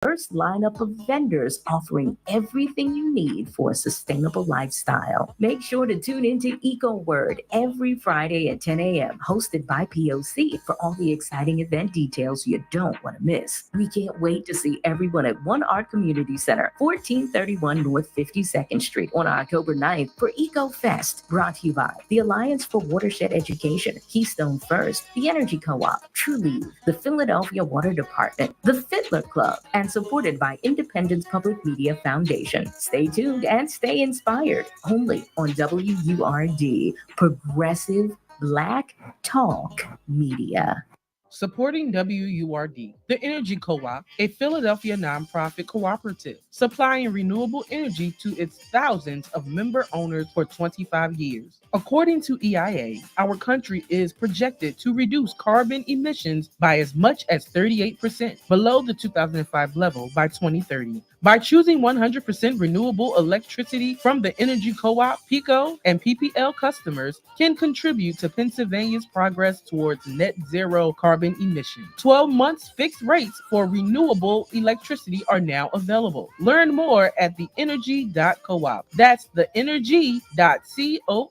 diverse lineup of vendors offering everything you need for a sustainable lifestyle. Make sure to tune into EcoWord every Friday at 10 a.m., hosted by POC for all the exciting event details you don't want to miss. We can't wait to see everyone at One Art Community Center, 1431 North 52nd Street on October 9th for EcoFest, brought to you by the Alliance for Watershed Education, Keystone First, the Energy Co-op, Trulieve, the Philadelphia Water Department, the Fiddler Club, and supported by Independence Public Media Foundation. Stay tuned and stay inspired only on WURD, Progressive Black Talk Media. Supporting WURD, the Energy Co-op, a Philadelphia nonprofit cooperative, supplying renewable energy to its thousands of member owners for 25 years. According to EIA, our country is projected to reduce carbon emissions by as much as 38% below the 2005 level by 2030. By choosing 100% renewable electricity from the Energy Co-op, PICO, and PPL customers can contribute to Pennsylvania's progress towards net zero carbon emissions. 12 months fixed rates for renewable electricity are now available. Learn more at theenergy.coop. That's theenergy.coop.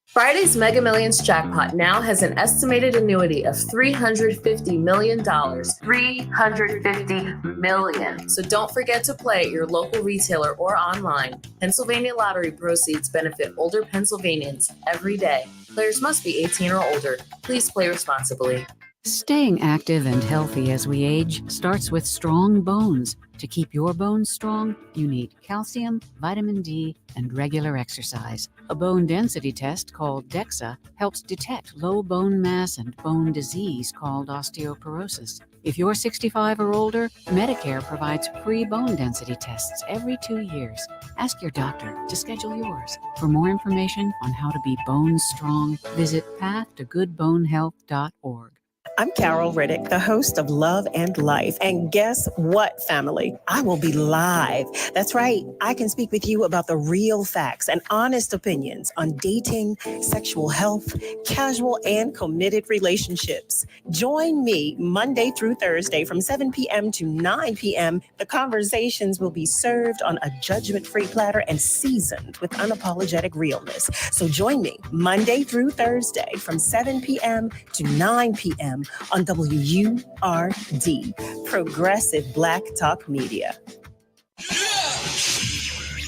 Friday's Mega Millions jackpot now has an estimated annuity of $350 million. $350 million. So don't forget to play at your local retailer or online. Pennsylvania Lottery proceeds benefit older Pennsylvanians every day. Players must be 18 or older. Please play responsibly. Staying active and healthy as we age starts with strong bones. To keep your bones strong, you need calcium, vitamin D, and regular exercise. A bone density test called DEXA helps detect low bone mass and bone disease called osteoporosis. If you're 65 or older, Medicare provides free bone density tests every 2 years. Ask your doctor to schedule yours. For more information on how to be bone strong, visit pathtogoodbonehealth.org. I'm Carol Riddick, the host of Love and Life. And guess what, family? I will be live. That's right. I can speak with you about the real facts and honest opinions on dating, sexual health, casual and committed relationships. Join me Monday through Thursday from 7 p.m. to 9 p.m. The conversations will be served on a judgment-free platter and seasoned with unapologetic realness. So join me Monday through Thursday from 7 p.m. to 9 p.m. on WURD, Progressive Black Talk Media.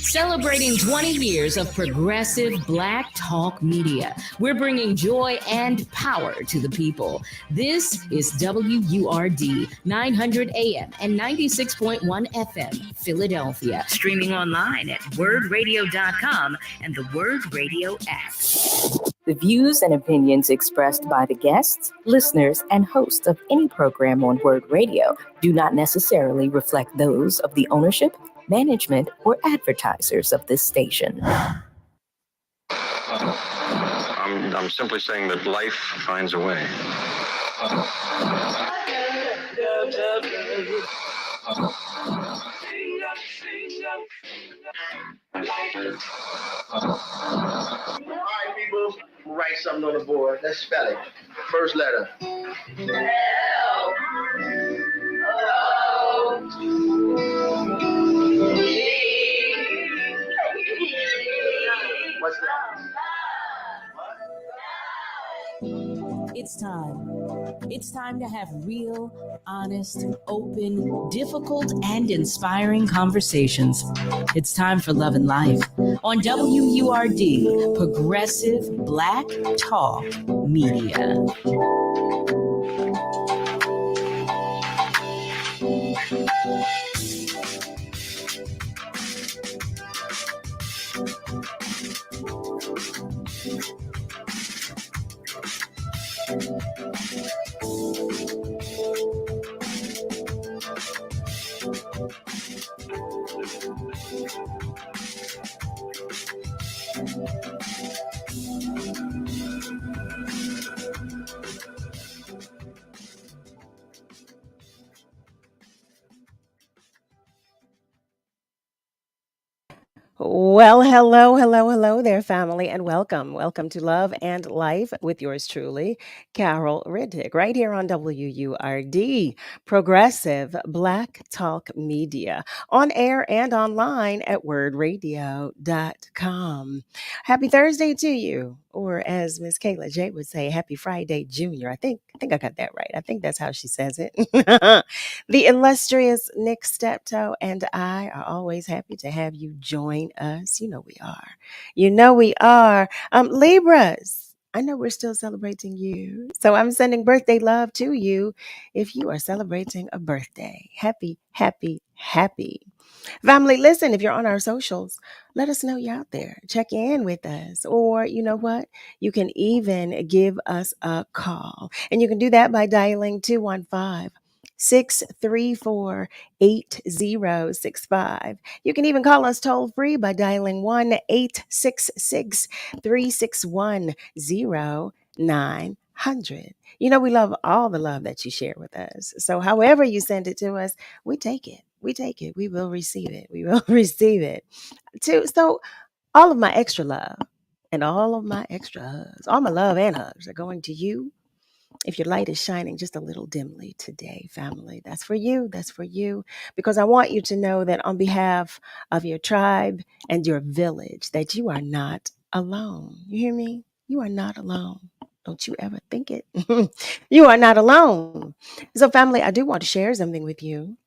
Celebrating 20 years of progressive Black Talk Media. We're bringing joy and power to the people. This is WURD 900 AM and 96.1 FM, Philadelphia. Streaming online at wordradio.com and the Word Radio app. The views and opinions expressed by the guests, listeners, and hosts of any program on Word Radio do not necessarily reflect those of the ownership, management, or advertisers of this station. I'm simply saying that life finds a way. All right, people, write something on the board. Let's spell it. First letter. L. O. What's that? It's time. It's time to have real, honest, open, difficult, and inspiring conversations. It's time for Love and Life on WURD, Progressive Black Talk Media. Well, hello there, family, and welcome to Love and Life with yours truly, Carol Riddick, right here on WURD, Progressive Black Talk Media, on air and online at wordradio.com. Happy Thursday to you, or as Miss Kayla J would say, Happy Friday, Junior. I think I got that right. I think that's how she says it. The illustrious Nick Steptoe and I are always happy to have you join us. You know we are. You know we are. Libras, I know we're still celebrating you. So I'm sending birthday love to you if you are celebrating a birthday. Happy, happy, happy. Family, listen, if you're on our socials, let us know you're out there. Check in with us. Or you know what? You can even give us a call. And you can do that by dialing 215 634 8065. You can even call us toll free by dialing 1-866 361 0900. You know, we love all the love that you share with us. So, however you send it to us, we take it. We take it. We will receive it. We will receive it. Too. So, all of my extra love and all of my extra hugs, all my love and hugs are going to you if your light is shining just a little dimly today, family. That's for you. That's for you. Because I want you to know that on behalf of your tribe and your village, that you are not alone. You hear me? You are not alone. Don't you ever think it. You are not alone. So, family, I do want to share something with you.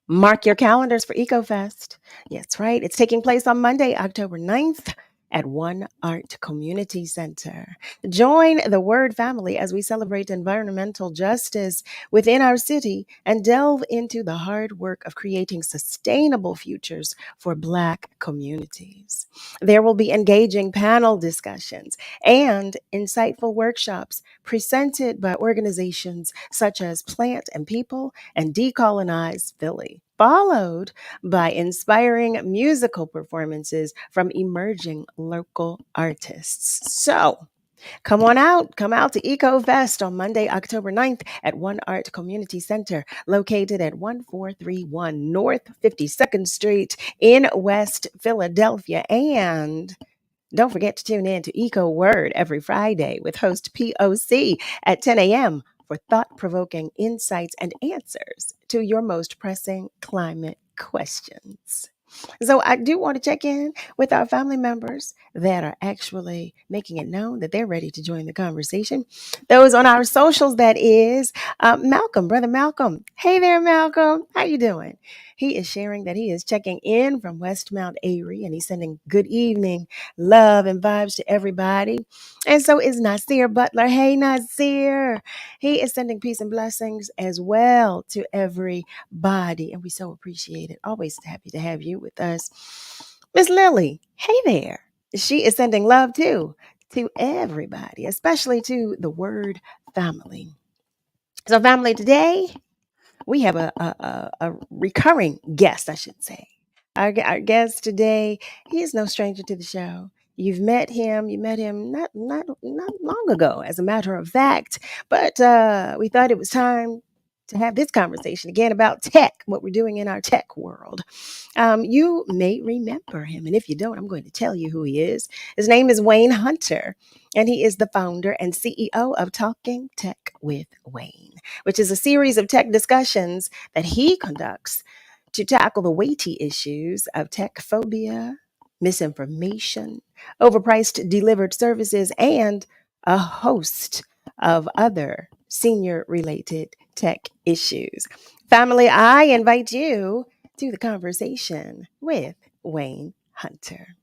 Mark your calendars for EcoFest. Yes, right. It's taking place on Monday, October 9th at One Art Community Center. Join the WURD family as we celebrate environmental justice within our city and delve into the hard work of creating sustainable futures for Black communities. There will be engaging panel discussions and insightful workshops presented by organizations such as Plant and People and Decolonize Philly, followed by inspiring musical performances from emerging local artists. So, come out to EcoFest on Monday, October 9th at One Art Community Center, located at 1431 North 52nd Street in West Philadelphia. And don't forget to tune in to Eco Word every Friday with host POC at 10 a.m. for thought provoking insights and answers to your most pressing climate questions. So, I do want to check in with our family members that are actually making it known that they're ready to join the conversation. Those on our socials, that is Malcolm, brother Malcolm. Hey there, Malcolm. How you doing? He is sharing that he is checking in from West Mount Airy, and he's sending good evening, love, and vibes to everybody. And so is Nasir Butler. Hey, Nasir. He is sending peace and blessings as well to everybody, and we so appreciate it. Always happy to have you with us. Miss Lily, hey there. She is sending love too to everybody, especially to the WURD family. So, family, today we have a recurring guest, I should say. Our guest today, he is no stranger to the show. You've met him. You met him not long ago, as a matter of fact. But we thought it was time to have this conversation again about tech, what we're doing in our tech world. You may remember him, and if you don't, I'm going to tell you who he is. His name is Wayne Hunter, and he is the founder and CEO of Talking Tech with Wayne, which is a series of tech discussions that he conducts to tackle the weighty issues of tech phobia, misinformation, overpriced delivered services, and a host of other senior related tech issues. Family, I invite you to the conversation with Wayne Hunter.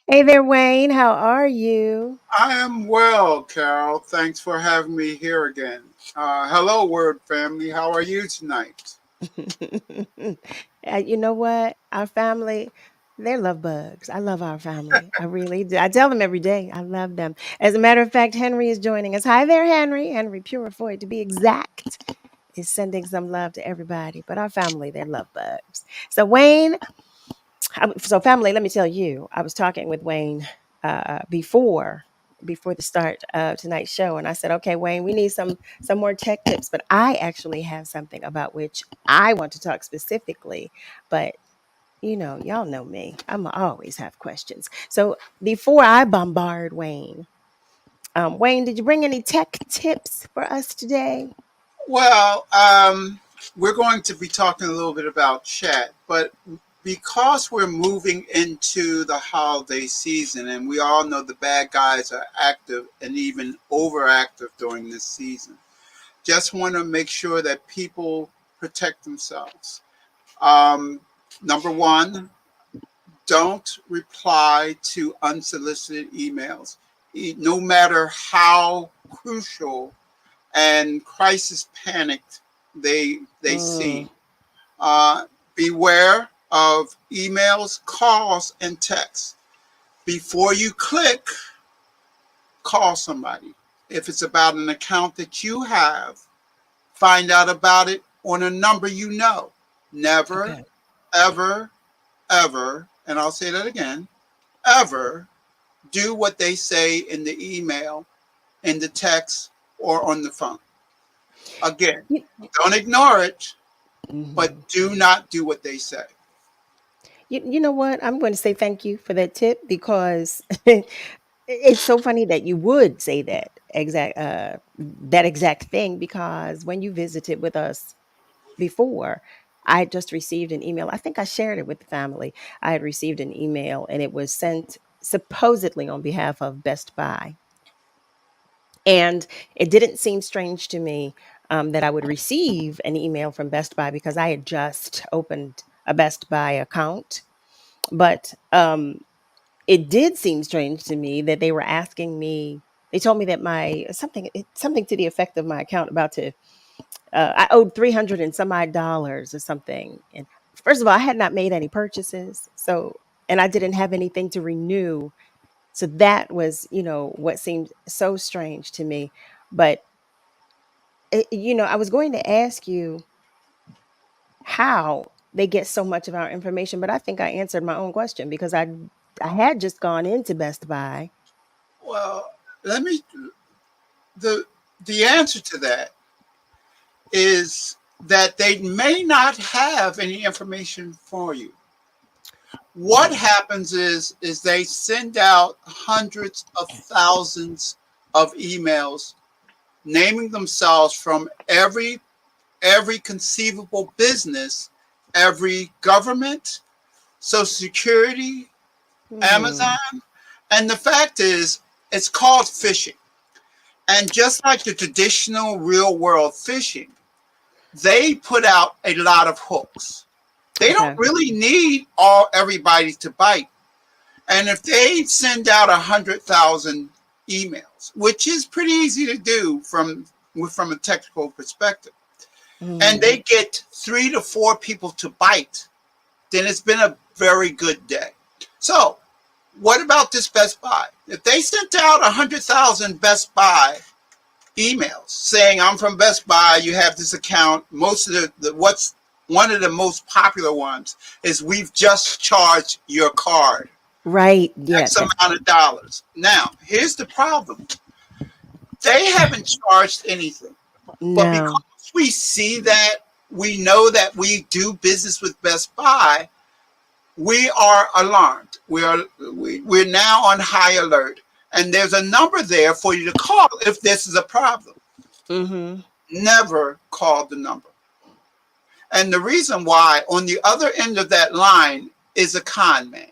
Hey there, Wayne. How are you? I am well, Carol. Thanks for having me here again. Hello, Word family. How are you tonight? You know what? Our family, they're love bugs. I love our family. I really do. I tell them every day. I love them. As a matter of fact, Henry is joining us. Hi there, Henry. Henry Purifoy, to be exact, is sending some love to everybody. But our family, they're love bugs. So, Wayne, so family, let me tell you, I was talking with Wayne before the start of tonight's show, and I said, okay, Wayne, we need some more tech tips, but I actually have something about which I want to talk specifically, but y'all know me. I'm always have questions. So before I bombard Wayne, Wayne, did you bring any tech tips for us today? Well, we're going to be talking a little bit about chat, but because we're moving into the holiday season, and we all know the bad guys are active and even overactive during this season, just want to make sure that people protect themselves. Number one, don't reply to unsolicited emails, no matter how crucial and crisis panicked they seem. Uh, Beware of emails, calls, and texts. Before you click, call somebody. If it's about an account that you have, find out about it on a number you know. Never, Okay. ever, ever, and I'll say that again, ever do what they say in the email, in the text, or on the phone. Again, don't ignore it, but do not do what they say. You know what? I'm going to say thank you for that tip because it's so funny that you would say that exact thing because when you visited with us before, I had just received an email. I think I shared it with the family. I had received an email and it was sent supposedly on behalf of Best Buy. And it didn't seem strange to me that I would receive an email from Best Buy because I had just opened a Best Buy account. But it did seem strange to me that they were asking me. They told me that my something to the effect of my account about to I owed 300 and some odd dollars or something. And first of all, I had not made any purchases, and I didn't have anything to renew. So that was, what seemed so strange to me. But I was going to ask you how they get so much of our information, but I think I answered my own question because I had just gone into Best Buy. Well, let me the the answer to that is that they may not have any information for you. What happens is they send out hundreds of thousands of emails naming themselves from every conceivable business, every government, Social Security, Hmm. Amazon, and the fact is it's called phishing. And just like the traditional real world phishing, they put out a lot of hooks. They don't Okay. really need everybody to bite. And if they send out 100,000 emails, which is pretty easy to do from a technical perspective, and Hmm. they get 3 to 4 people to bite, then it's been a very good day. So, what about this Best Buy? If they sent out 100,000 Best Buy emails saying, "I'm from Best Buy, you have this account," most of what's one of the most popular ones is, "We've just charged your card Right. Yeah. X amount of dollars." Now, here's the problem. They haven't charged anything. But because No. we see that, we know that we do business with Best Buy, we are alarmed. We're now on high alert. And there's a number there for you to call if this is a problem. Hmm. Never call the number. And the reason why, on the other end of that line is a con man.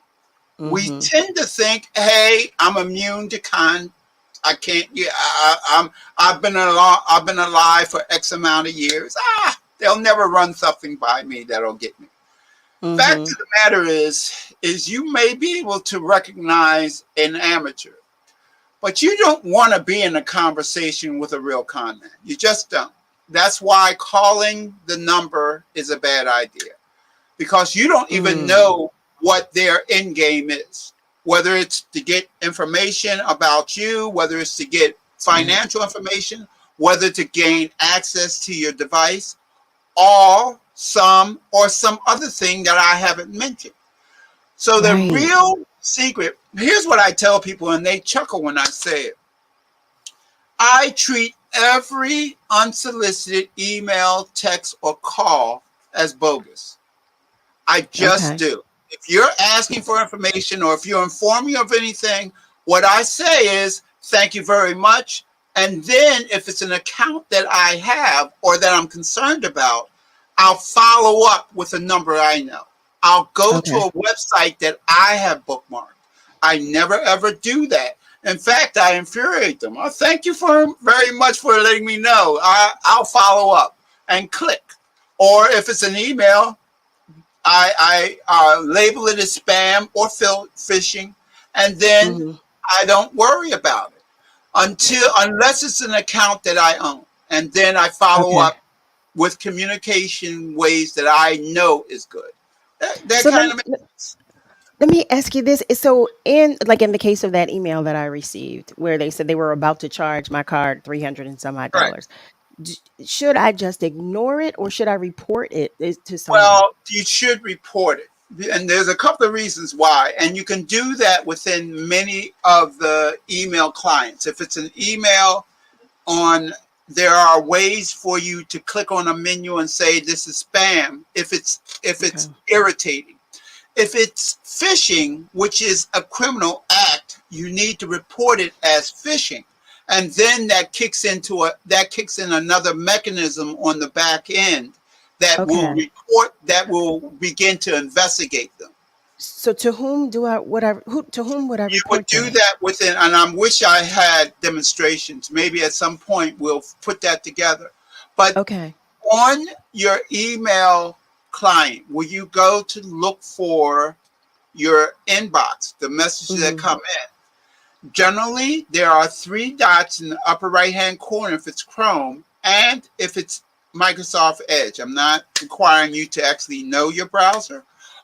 We Hmm. tend to think, "Hey, I'm immune to con. I can't. Yeah, I've been alive for X amount of years. They'll never run something by me that'll get me." Fact Hmm. of the matter is you may be able to recognize an amateur, but you don't want to be in a conversation with a real con man. You just don't. That's why calling the number is a bad idea, because you don't even Mm. know what their end game is. Whether it's to get information about you, whether it's to get financial information, whether to gain access to your device, all, some, or some other thing that I haven't mentioned. So the Right. real secret, here's what I tell people, and they chuckle when I say it. I treat every unsolicited email, text, or call as bogus. I just Okay. do. If you're asking for information or if you're informing of anything, what I say is thank you very much. And then if it's an account that I have or that I'm concerned about, I'll follow up with a number I know. I'll go to Okay. a website that I have bookmarked. I never ever do that. In fact, I infuriate them. Oh, thank you very much for letting me know. I'll follow up and click. Or if it's an email, I label it as spam or phishing, and then Mhm. I don't worry about it unless it's an account that I own, and then I follow Okay. up with communication ways that I know is good. That So kind of let me ask you this. So in the case of that email that I received where they said they were about to charge my card 300 and some odd right. dollars, should I just ignore it or should I report it to someone? Well, you should report it. And there's a couple of reasons why. And you can do that within many of the email clients. If it's an email there are ways for you to click on a menu and say this is spam if it's Okay. irritating. If it's phishing, which is a criminal act, you need to report it as phishing. And then that kicks in another mechanism on the back end that Okay. will begin to investigate them. So to whom would I You would report do that? that within, and I wish I had demonstrations. Maybe at some point we'll put that together. But Okay. on your email client, will you go to look for your inbox, the messages that Mhm. come in? Generally, there are 3 dots in the upper right-hand corner if it's Chrome and if it's Microsoft Edge. I'm not requiring you to actually know your browser,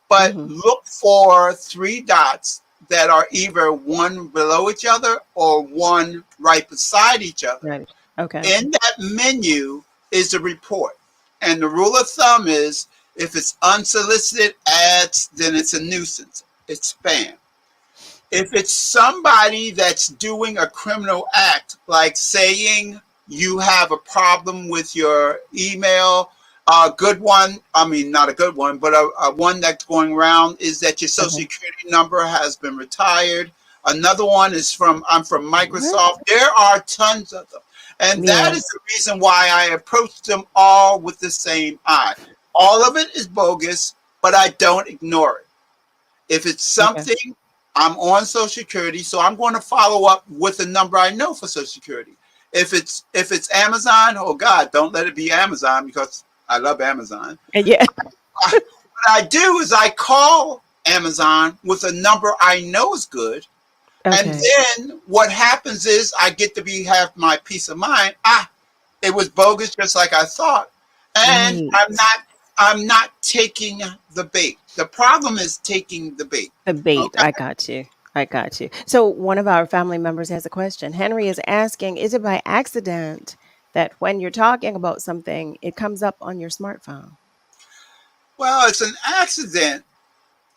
but Mhm. look for 3 dots that are either one below each other or one right beside each other. Right. Okay. In that menu is the report. And the rule of thumb is if it's unsolicited ads, then it's a nuisance. It's spam. If it's somebody that's doing a criminal act, like saying you have a problem with your email, a good one, I mean, not a good one, but a one that's going around is that your social Okay. security number has been retired. Another one is I'm from What? Microsoft. There are tons of them. And that Yeah. is the reason why I approach them all with the same eye. All of it is bogus, but I don't ignore it. If it's Okay. something, I'm on Social Security, so I'm going to follow up with a number I know for Social Security. If it's Amazon, oh God, don't let it be Amazon because I love Amazon. And yeah. What I do is I call Amazon with a number I know is good, and Okay. then what happens is I get to have my peace of mind. It was bogus just like I thought, and Right. I'm not taking the bait. The problem is taking the bait. The bait. Okay. I got you. I got you. So one of our family members has a question. Henry is asking, is it by accident that when you're talking about something, it comes up on your smartphone? Well, it's an accident,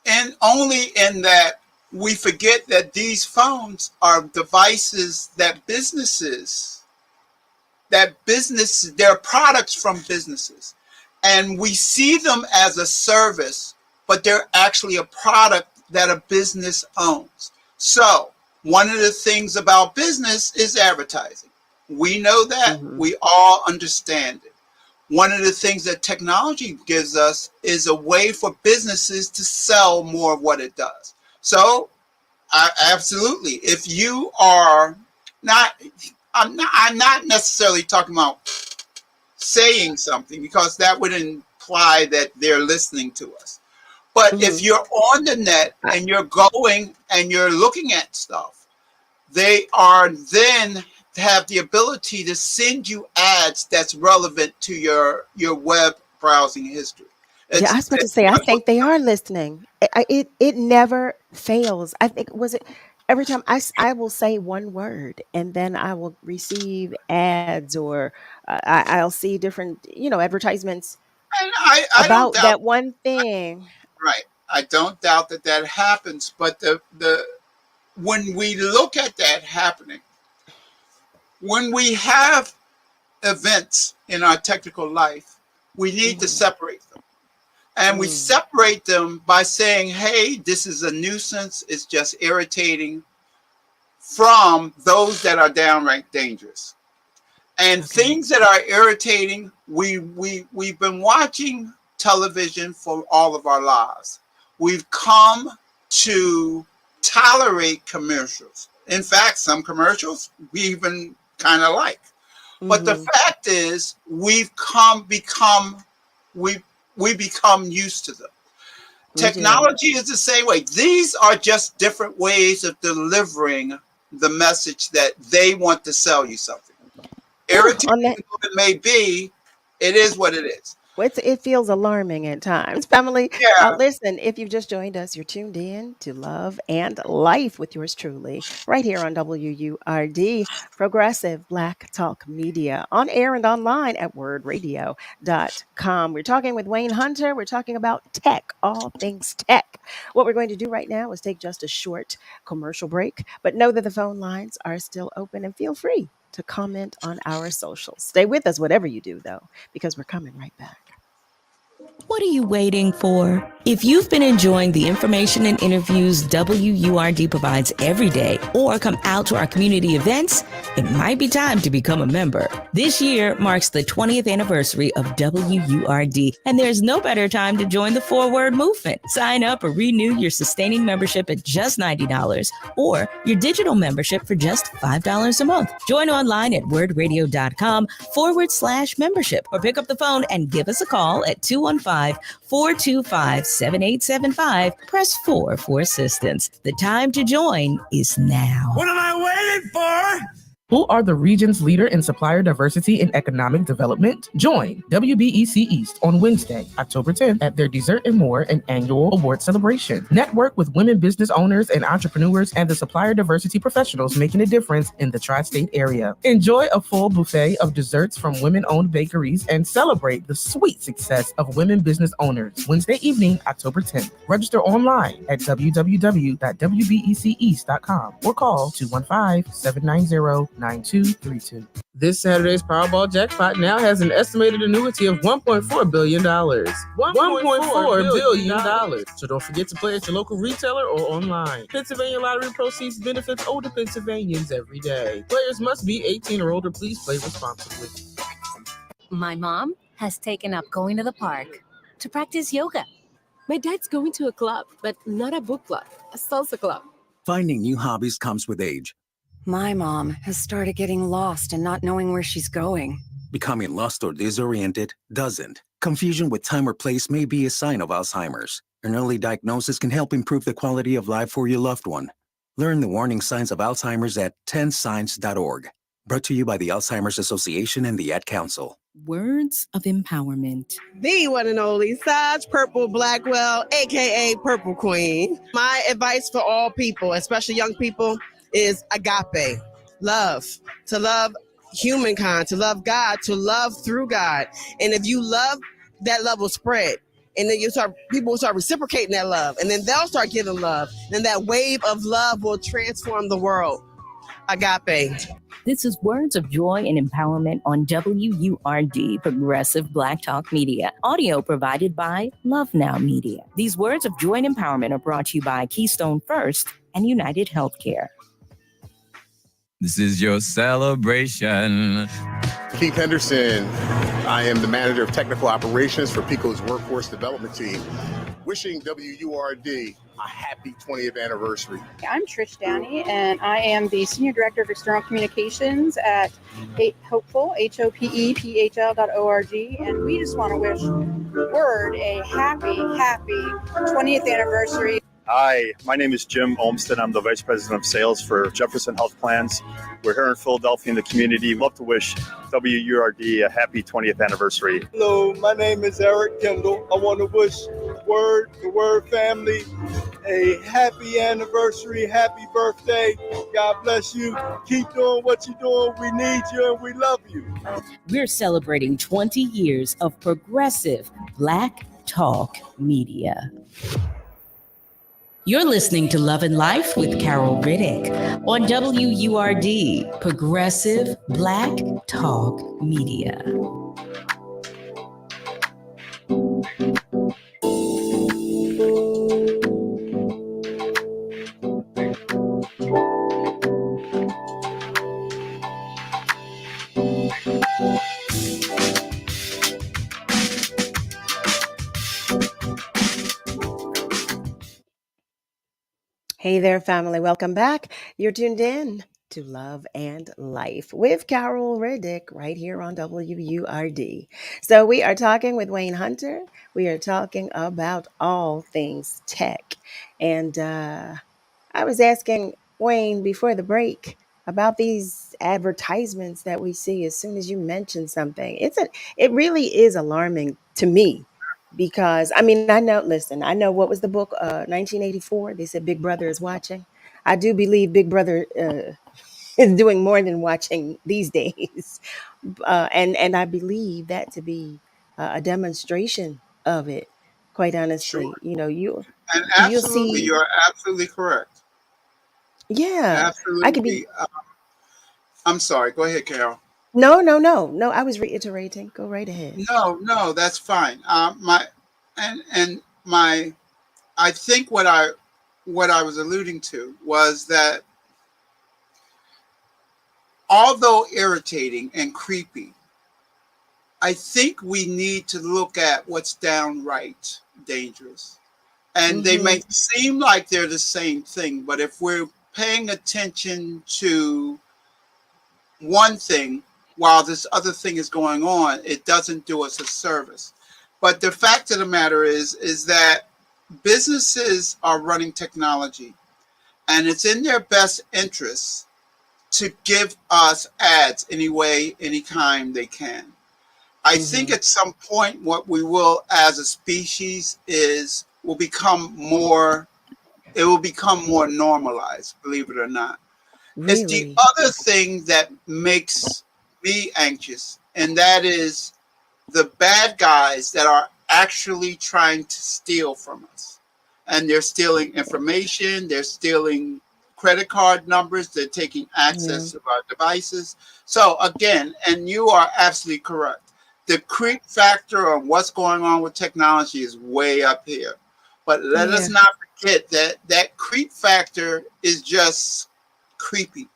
and only in that we forget that these phones are devices they're products from businesses. And we see them as a service, but they're actually a product that a business owns. So, one of the things about business is advertising. We know that. Hmm. We all understand it. One of the things that technology gives us is a way for businesses to sell more of what it does. So, absolutely, if you are not, I'm not necessarily talking about saying something because that would imply that they're listening to us. But if Hmm. you're on the net and you're going and you're looking at stuff, they are then have the ability to send you ads that's relevant to your web browsing history. Yeah, I was about to say, I think they are listening. It never fails. I think was it every time I will say one word and then I will receive ads or I'll see different advertisements and I don't about doubt, that one thing. right. I don't doubt that happens, but the when we look at that happening, when we have events in our technical life, we need to Hmm. separate them. And we separate them by saying, hey, this is a nuisance, it's just irritating, from those that are downright dangerous. And things that are irritating, we've been watching television for all of our lives. We've come to tolerate commercials. In fact, some commercials we even kind of like. But the fact is, we become used to them. Technology is the same way. These are just different ways of delivering the message that they want to sell you something. Irritating though it may be, it is what it is. It feels alarming at times. Family, listen, if you've just joined us, you're tuned in to Love and Life with yours truly, right here on WURD, Progressive Black Talk Media, on air and online at wordradio.com. We're talking with Wayne Hunter. We're talking about tech, all things tech. What we're going to do right now is take just a short commercial break, but know that the phone lines are still open and feel free to comment on our socials. Stay with us, whatever you do, though, because we're coming right back. What are you waiting for? If you've been enjoying the information and interviews WURD provides every day, or come out to our community events, it might be time to become a member. This year marks the 20th anniversary of WURD, and there's no better time to join the forward movement. Sign up or renew your sustaining membership at just $90, or your digital membership for just $5 a month. Join online at wordradio.com/membership, or pick up the phone and give us a call at 215-425-7875. Press 4 for assistance. The time to join is now. What am I waiting for? Who are the region's leader in supplier diversity and economic development? Join WBEC East on Wednesday, October 10th at their Dessert and More, an annual award celebration. Network with women business owners and entrepreneurs and the supplier diversity professionals making a difference in the tri-state area. Enjoy a full buffet of desserts from women-owned bakeries and celebrate the sweet success of women business owners. Wednesday evening, October 10th. Register online at www.wbeceast.com or call 215-790-9232. This Saturday's Powerball jackpot now has an estimated annuity of $1.4 billion. $1.4 billion. So don't forget to play at your local retailer or online. Pennsylvania Lottery proceeds benefits older Pennsylvanians every day. Players must be 18 or older. Please play responsibly. My mom has taken up going to the park to practice yoga. My dad's going to a club, but not a book club, a salsa club. Finding new hobbies comes with age. My mom has started getting lost and not knowing where she's going. Becoming lost or disoriented doesn't. Confusion with time or place may be a sign of Alzheimer's. An early diagnosis can help improve the quality of life for your loved one. Learn the warning signs of Alzheimer's at 10signs.org. Brought to you by the Alzheimer's Association and the Ad Council. Words of empowerment. The one and only Saj Purple Blackwell, aka Purple Queen. My advice for all people, especially young people, is agape, love, to love humankind, to love God, to love through God. And if you love, that love will spread. And then people will start reciprocating that love. And then they'll start giving love. And that wave of love will transform the world. Agape. This is Words of Joy and Empowerment on WURD, Progressive Black Talk Media. Audio provided by Love Now Media. These Words of Joy and Empowerment are brought to you by Keystone First and United Healthcare. This is your celebration. Keith Henderson. I am the manager of technical operations for PICO's workforce development team. Wishing WURD a happy 20th anniversary. I'm Trish Downey, and I am the Senior Director of External Communications at Hopeful, HOPEPHL.org, and we just want to wish WURD a happy 20th anniversary. Hi, my name is Jim Olmsted. I'm the Vice President of Sales for Jefferson Health Plans. We're here in Philadelphia in the community. We'd love to wish WURD a happy 20th anniversary. Hello, my name is Eric Kendall. I want to wish WURD, the WURD family, a happy anniversary, happy birthday. God bless you. Keep doing what you're doing. We need you and we love you. We're celebrating 20 years of progressive Black Talk Media. You're listening to Love and Life with Carol Riddick on WURD, Progressive Black Talk Media. Hey there, family. Welcome back. You're tuned in to Love and Life with Carol Riddick right here on WURD. So, we are talking with Wayne Hunter. We are talking about all things tech. And I was asking Wayne before the break about these advertisements that we see as soon as you mention something. It really is alarming to me because I mean, listen, I know what was the book 1984. They said Big Brother is watching. I do believe Big Brother is doing more than watching these days. And I believe that to be a demonstration of it, quite Sure. honestly. And You'll absolutely, see. you're absolutely correct. Yeah, I could be. Absolutely. I'm sorry. Go ahead, Carol. No. I was reiterating. Go right ahead. No, that's fine. And my, I think what I was alluding to was that although irritating and creepy, I think we need to look at what's downright dangerous. And they Mm-hmm. may seem like they're the same thing, but if we're paying attention to one thing while this other thing is going on, it doesn't do us a service. But the fact of the matter is that businesses are running technology, and it's in their best interest to give us ads any way, any kind they can. I think Mm-hmm. at some point, what we will, as a species, will become more. It will become more normalized. Believe it or not, it's the Really? other thing that makes me anxious, and that is the bad guys that are actually trying to steal from us. And they're stealing information, they're stealing credit card numbers, they're taking Yeah. access to our devices. So, again, and you are absolutely correct. The creep factor on what's going on with technology is way up here. But let us Yeah. not forget that that creep factor is just creepy.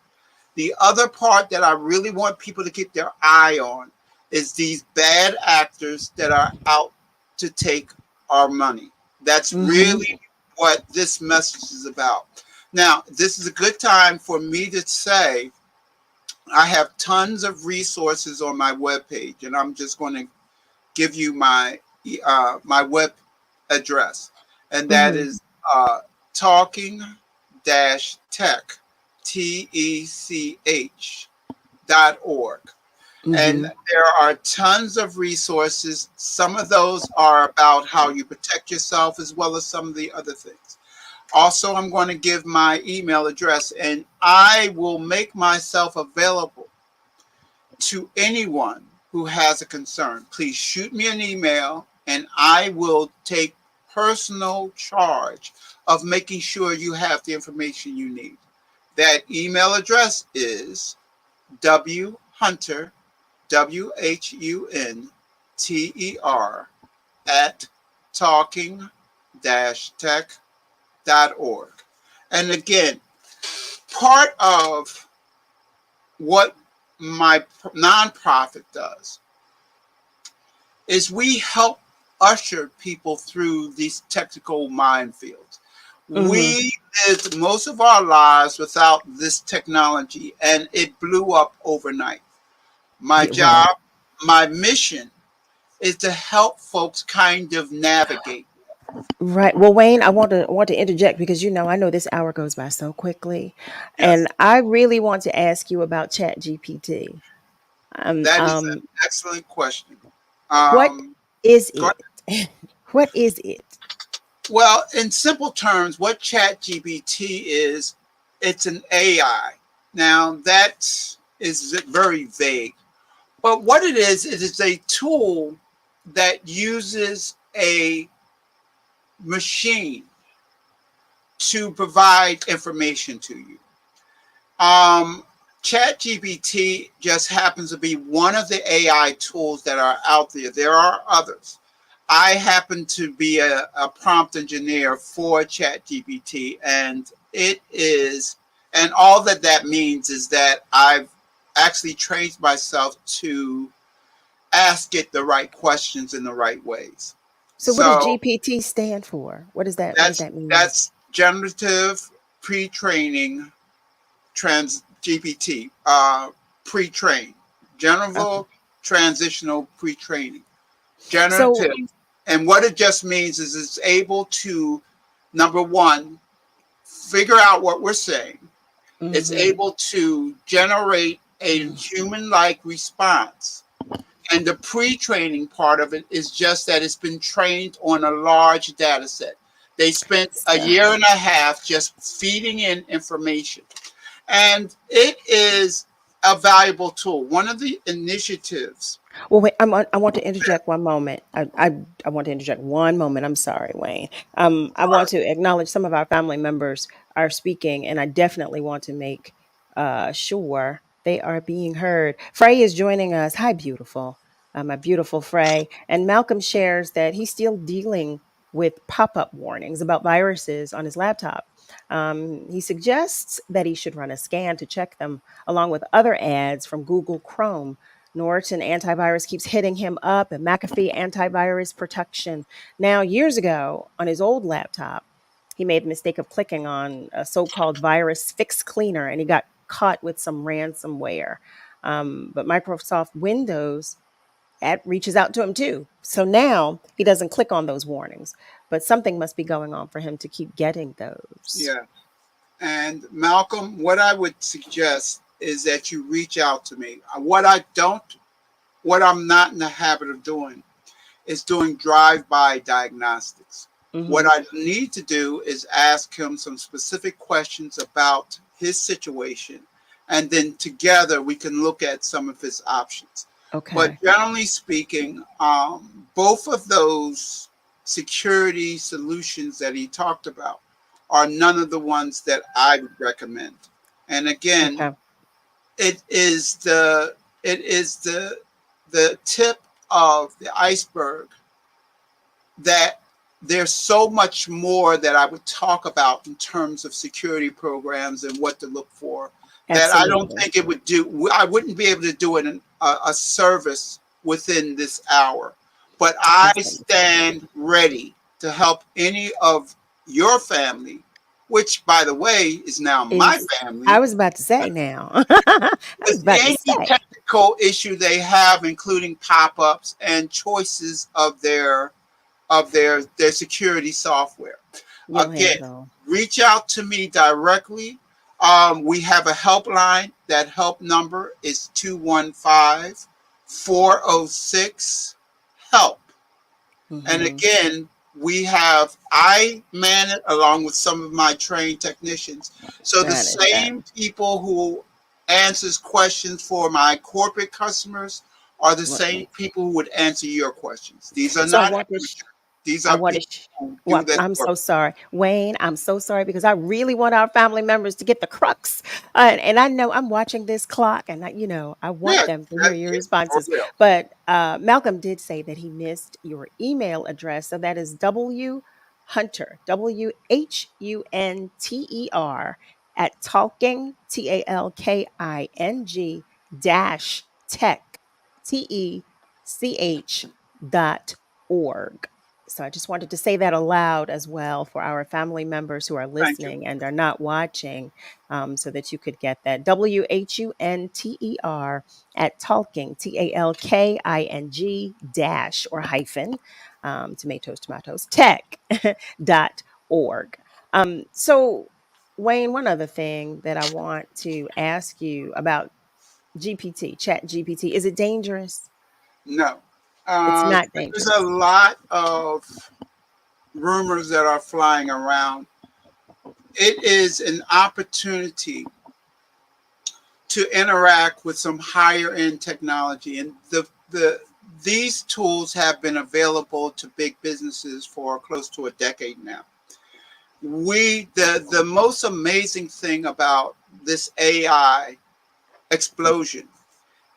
The other part that I really want people to keep their eye on is these bad actors that are out to take our money. That's Mm-hmm. really what this message is about. Now, this is a good time for me to say I have tons of resources on my webpage, and I'm just going to give you my web address, and that Mm-hmm. is talking tech tech.org. And Mm-hmm. there are tons of resources. Some of those are about how you protect yourself, as well as some of the other things. Also, I'm going to give my email address, and I will make myself available to anyone who has a concern. Please shoot me an email, and I will take personal charge of making sure you have the information you need. That email address is whunter, WHUNTER, at talking-tech.org. And again, part of what my nonprofit does is we help usher people through these technical minefields. Mm-hmm. We lived most of our lives without this technology, and it blew up overnight. My Yeah, right. job, my mission is to help folks kind of navigate. Right. Well, Wayne, I want to interject because I know this hour goes by so quickly, Yes, and I really want to ask you about Chat GPT. Um, that is an um, excellent question. what Um, is go it? What is it? Well, in simple terms, what ChatGPT is, it's an AI. Now, that is very vague. But what it is a tool that uses a machine to provide information to you. Um, ChatGPT just happens to be one of the AI tools that are out there. There are others. I happen to be a prompt engineer for ChatGPT, and and all that means is that I've actually trained myself to ask it the right questions in the right ways. So, what does So GPT stand for? What does that that's mean? that's generative pre-training GPT, pre-trained, general transitional pre-training, generative. And what it just means is it's able to, number one, figure out what we're saying. It's able to generate a human-like response. And the pre-training part of it is just that it's been trained on a large data set. They spent a year and a half just feeding in information. And it is a valuable tool. One of the initiatives. Well, wait, I want to interject one moment. I want to interject one moment. I'm sorry, Wayne. I want to acknowledge some of our family members are speaking, and I definitely want to make sure they are being heard. Frey is joining us. Hi, beautiful. My beautiful Frey. And Malcolm shares that he's still dealing with pop-up warnings about viruses on his laptop. He suggests that he should run a scan to check them, along with other ads from Google Chrome. Norton antivirus keeps hitting him up, and McAfee antivirus protection. Now, years ago, on his old laptop, he made the mistake of clicking on a so-called virus fix cleaner, and he got caught with some ransomware. But Microsoft Windows reaches out to him too. So now he doesn't click on those warnings, but something must be going on for him to keep getting those. Yeah. And Malcolm, what I would suggest is that you reach out to me. What I'm not in the habit of doing is doing drive-by diagnostics. What I need to do is ask him some specific questions about his situation, and then together we can look at some of his options. Okay. But generally speaking, both of those security solutions that he talked about are none of the ones that I would recommend. And again, it is the tip of the iceberg that there's so much more that I would talk about in terms of security programs and what to look for. That I don't think it would do. I wouldn't be able to do it in a service within this hour. But I stand ready to help any of your family, which, by the way, is now my family. I was about to say now. Any technical issue they have, including pop-ups and choices of their security software. Again, reach out to me directly. We have a helpline. That help number is 215-406-HELP. And again, I man it along with some of my trained technicians. So the same people who answers questions for my corporate customers are the same people who would answer your questions. These are not. These are I'm so sorry, Wayne. I'm so sorry because I really want our family members to get the crux. And I know I'm watching this clock, and I want them to hear your responses. But Malcolm did say that he missed your email address, so that is WHunter, WHUNTER at talking TALKING tech TECH.org. So I just wanted to say that aloud as well for our family members who are listening and are not watching, so that you could get that. WHUNTER at talking, TALKING dash or hyphen, tomatoes, tech.org. So Wayne, one other thing that I want to ask you about Chat GPT, is it dangerous? No. It's not dangerous. There's a lot of rumors that are flying around. It is an opportunity to interact with some higher end technology, and these tools have been available to big businesses for close to a decade now. The most amazing thing about this AI explosion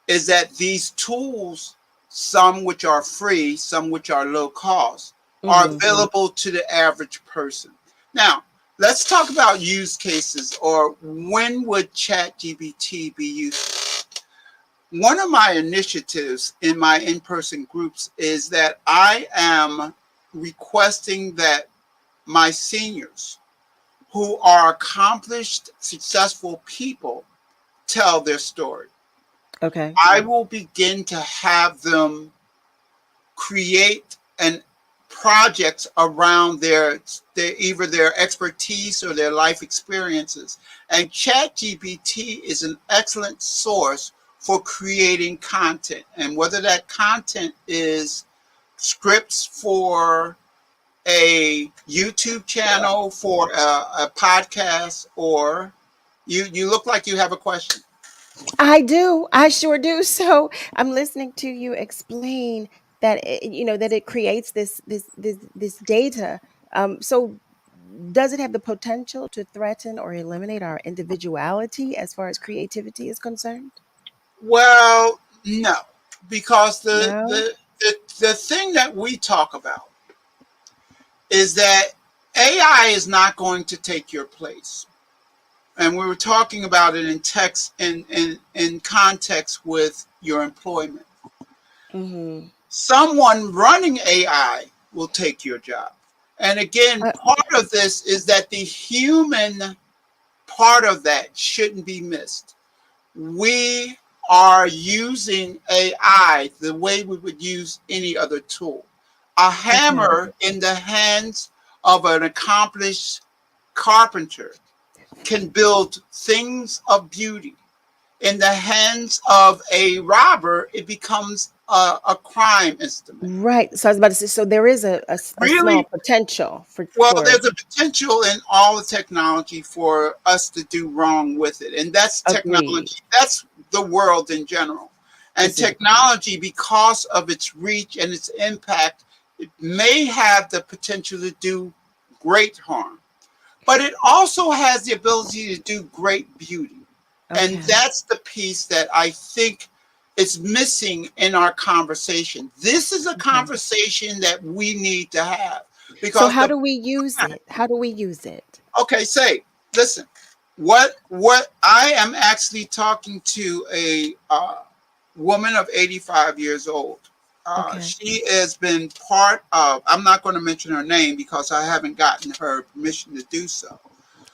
is that these tools, some which are free, some which are low cost, are available to the average person. Now, let's talk about use cases, or when would ChatGPT be useful? One of my initiatives in my in-person groups is that I am requesting that my seniors who are accomplished, successful people tell their story. Okay. I will begin to have them create and projects around their either their expertise or their life experiences. And ChatGPT is an excellent source for creating content. And whether that content is scripts for a YouTube channel, for a podcast, or you look like you have a question. I do. I sure do. So I'm listening to you explain that that it creates this data. So does it have the potential to threaten or eliminate our individuality as far as creativity is concerned? Well, no, because No. the thing that we talk about is that AI is not going to take your place. And we were talking about it in text in context with your employment. Mm-hmm. Someone running AI will take your job. And again, part of this is that the human part of that shouldn't be missed. We are using AI the way we would use any other tool. A hammer in the hands of an accomplished carpenter can build things of beauty. In the hands of a robber, it becomes a crime instrument. Right. So I was about to say, so there is a Really? small potential for. Well, there's a potential in all the technology for us to do wrong with it. And that's technology. Agreed. That's the world in general. And technology, because of its reach and its impact, it may have the potential to do great harm. But it also has the ability to do great beauty. And that's the piece that I think is missing in our conversation. This is a conversation that we need to have. Because So how do we use it? How do we use it? Okay, listen, what I am actually talking to a woman of 85 years old. She has been part of, I'm not going to mention her name because I haven't gotten her permission to do so.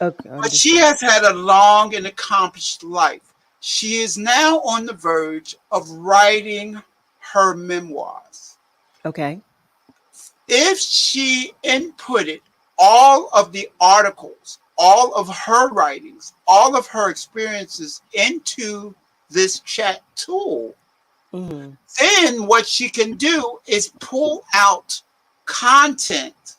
Okay. But she has had a long and accomplished life. She is now on the verge of writing her memoirs. Okay. If she inputted all of the articles, all of her writings, all of her experiences into this chat tool, then what she can do is pull out content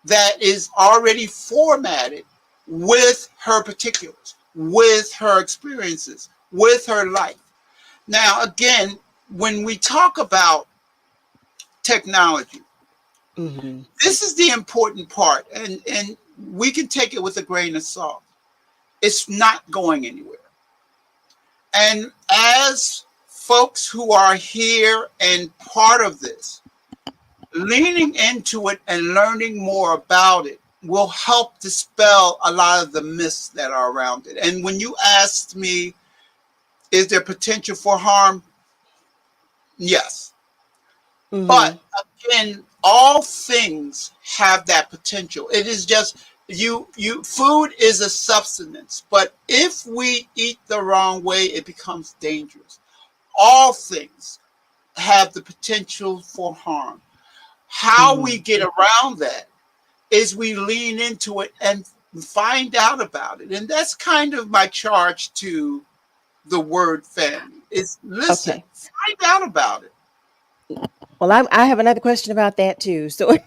that is already formatted with her particulars, with her experiences, with her life. Now, again, when we talk about technology, this is the important part, and we can take it with a grain of salt. It's not going anywhere. And as folks who are here and part of this, leaning into it and learning more about it will help dispel a lot of the myths that are around it. And when you asked me, is there potential for harm? Yes. But again, all things have that potential. It is just food is a substance, but if we eat the wrong way, it becomes dangerous. All things have the potential for harm. How we get around that is we lean into it and find out about it. And that's kind of my charge to the WURD family is listen, find out about it. Well, I have another question about that too. So,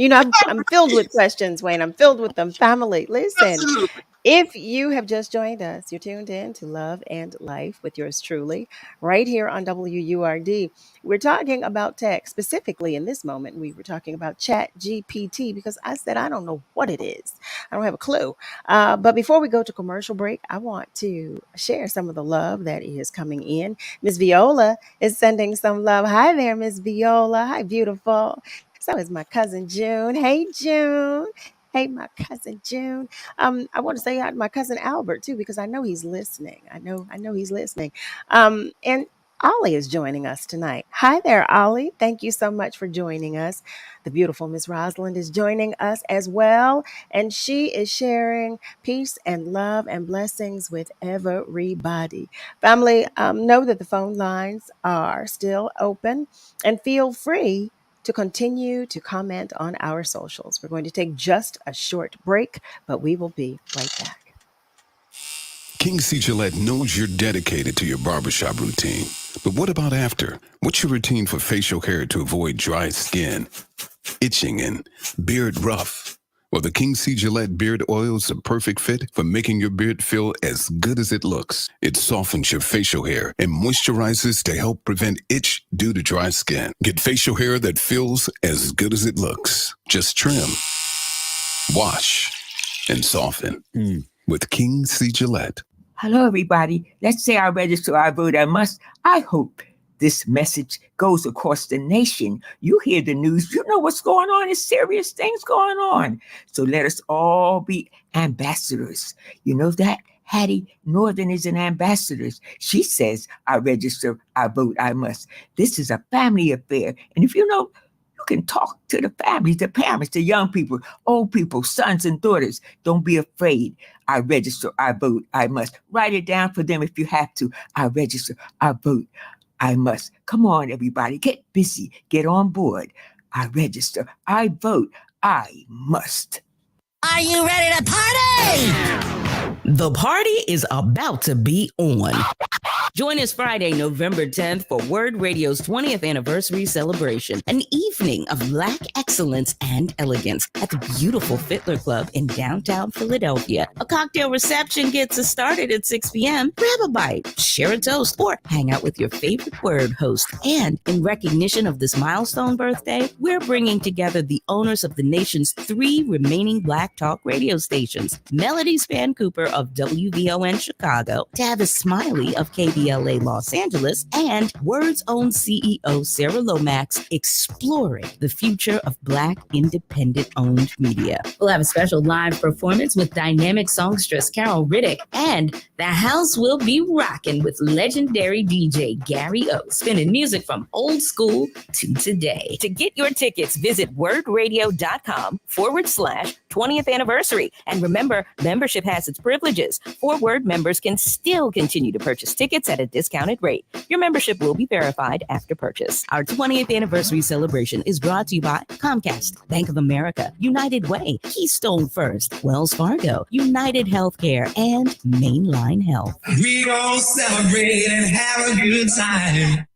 I'm filled with questions, Wayne. I'm filled with them. Family, listen. Absolutely. If you have just joined us, you're tuned in to Love and Life with yours truly, right here on WURD. We're talking about tech. Specifically, in this moment, we were talking about Chat GPT because I said I don't know what it is. I don't have a clue. But before we go to commercial break, I want to share some of the love that is coming in. Miss Viola is sending some love. Hi there, Miss Viola. Hi, beautiful. So is my cousin June. Hey, June. Hey, my cousin June. I want to say hi to my cousin Albert too, because I know he's listening. I know he's listening. And Ollie is joining us tonight. Hi there, Ollie. Thank you so much for joining us. The beautiful Miss Rosalind is joining us as well, and she is sharing peace and love and blessings with everybody. Family, know that the phone lines are still open, and feel free to continue to comment on our socials. We're going to take just a short break, but we will be right back. King C. Gillette knows you're dedicated to your barbershop routine. But what about after? What's your routine for facial hair to avoid dry skin, itching, and beard rough? Well, the King C. Gillette Beard Oil is a perfect fit for making your beard feel as good as it looks. It softens your facial hair and moisturizes to help prevent itch due to dry skin. Get facial hair that feels as good as it looks. Just trim, wash, and soften with King C. Gillette. Hello, everybody. Let's say I register, I vote, I must. I hope this message goes across the nation. You hear the news, you know what's going on. There's serious things going on. So let us all be ambassadors. You know that? Hattie Northern is an ambassador. She says, I register, I vote, I must. This is a family affair. And if you know, you can talk to the families, the parents, the young people, old people, sons and daughters. Don't be afraid. I register, I vote, I must. Write it down for them if you have to. I register, I vote, I must. Come on, everybody. Get busy. Get on board. I register, I vote, I must. Are you ready to party? The party is about to be on. Join us Friday, November 10th for WURD Radio's 20th anniversary celebration, an evening of Black excellence and elegance at the beautiful Fiddler Club in downtown Philadelphia. A cocktail reception gets us started at 6 p.m. Grab a bite, share a toast, or hang out with your favorite WURD host. And in recognition of this milestone birthday, we're bringing together the owners of the nation's 3 remaining Black talk radio stations, Melody Span Cooper of WVON Chicago, Tavis Smiley of KBLA Los Angeles, and WURD's own CEO Sarah Lomax exploring the future of Black independent-owned media. We'll have a special live performance with dynamic songstress Carol Riddick, and the house will be rocking with legendary DJ Gary O, spinning music from old school to today. To get your tickets, visit wordradio.com/20th anniversary. And remember, membership has its privileges. For WURD members can still continue to purchase tickets at a discounted rate. Your membership will be verified after purchase. Our 20th anniversary celebration is brought to you by Comcast, Bank of America, United Way, Keystone First, Wells Fargo, United Healthcare, and Mainline Health. We gon' celebrate and have a good time.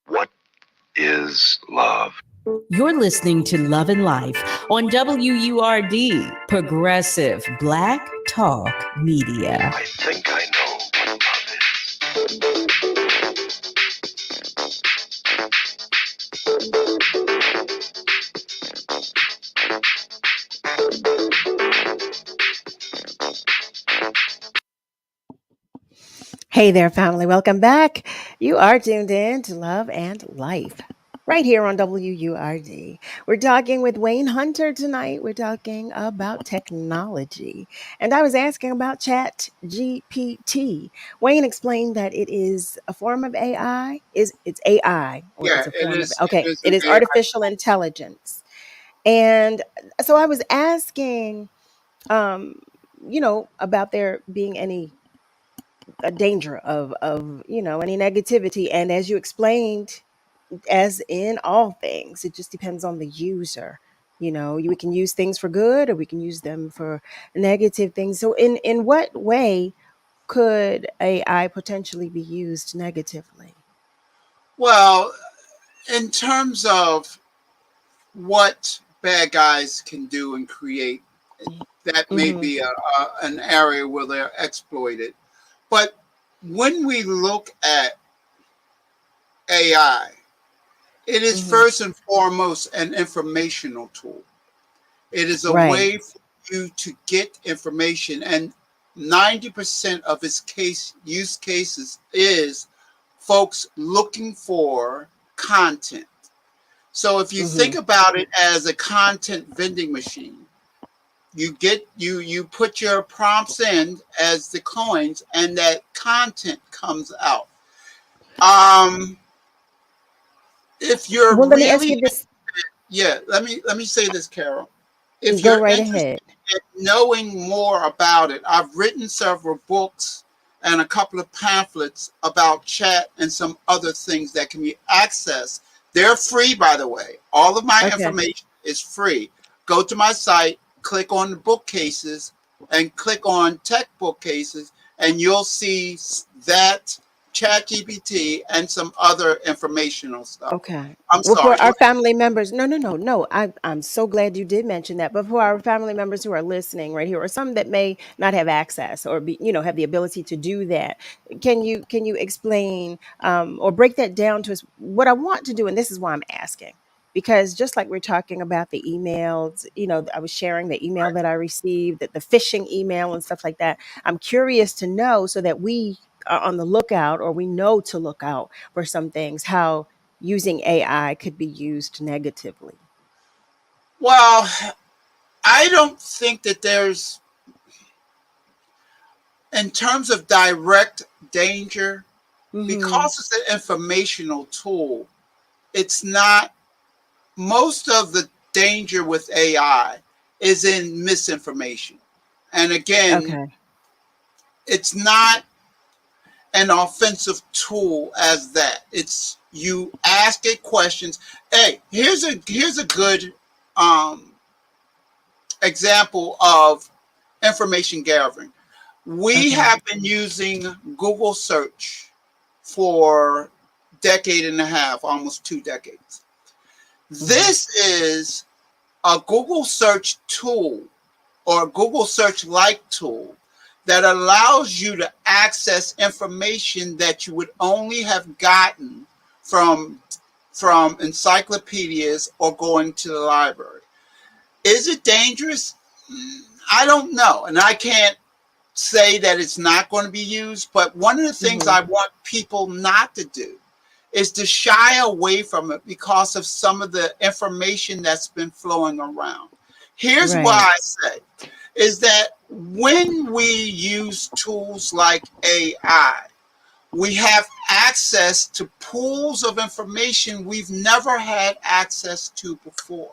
What is love? You're listening to Love and Life on WURD, Progressive Black Talk Media. I think I know what Hey there, family. Welcome back. You are tuned in to Love and Life right here on WURD. We're talking with Wayne Hunter tonight. We're talking about technology. And I was asking about Chat GPT. Wayne explained that it is a form of AI. It's AI. Or Yeah, it's a form it is. Of, okay, It it is AI. artificial intelligence. And so I was asking, about there being any a danger of any negativity. And as you explained, as in all things, it just depends on the user. We can use things for good or we can use them for negative things. So in what way could AI potentially be used negatively? Well, in terms of what bad guys can do and create, that may be an area where they're exploited. But when we look at AI, it is first and foremost an informational tool. It is a way for you to get information, and 90% of its use cases is folks looking for content. So if you think about it as a content vending machine, You put your prompts in as the coins, and that content comes out. If you're Well, let me ask really, you this. yeah, let me say this, Carol. If Go you're right interested ahead. in knowing more about it, I've written several books and a couple of pamphlets about chat and some other things that can be accessed. They're free, by the way. All of my Okay. information is free. Go to my site, click on the bookcases, and click on tech bookcases, and you'll see that ChatGPT and some other informational stuff. Okay. I'm Well, sorry. for our family members, no. I'm so glad you did mention that. But for our family members who are listening right here, or some that may not have access or be, have the ability to do that, can you explain or break that down to us? What I want to do, and this is why I'm asking, because just like we're talking about the emails, I was sharing the email that I received, that the phishing email and stuff like that. I'm curious to know so that we are on the lookout, or we know to look out for some things, how using AI could be used negatively. Well, I don't think that there's, in terms of direct danger, because it's an informational tool, it's not, most of the danger with AI is in misinformation. And again, Okay. it's not an offensive tool as that. It's, you ask it questions. Hey, here's a good example of information gathering. We have been using Google search for a decade and a half, almost 2 decades. This is a Google search tool, or a Google search like tool, that allows you to access information that you would only have gotten from encyclopedias or going to the library. Is it dangerous? I don't know, and I can't say that it's not going to be used, but one of the things I want people not to do is to shy away from it because of some of the information that's been flowing around. Here's what I say, is that when we use tools like AI, we have access to pools of information we've never had access to before.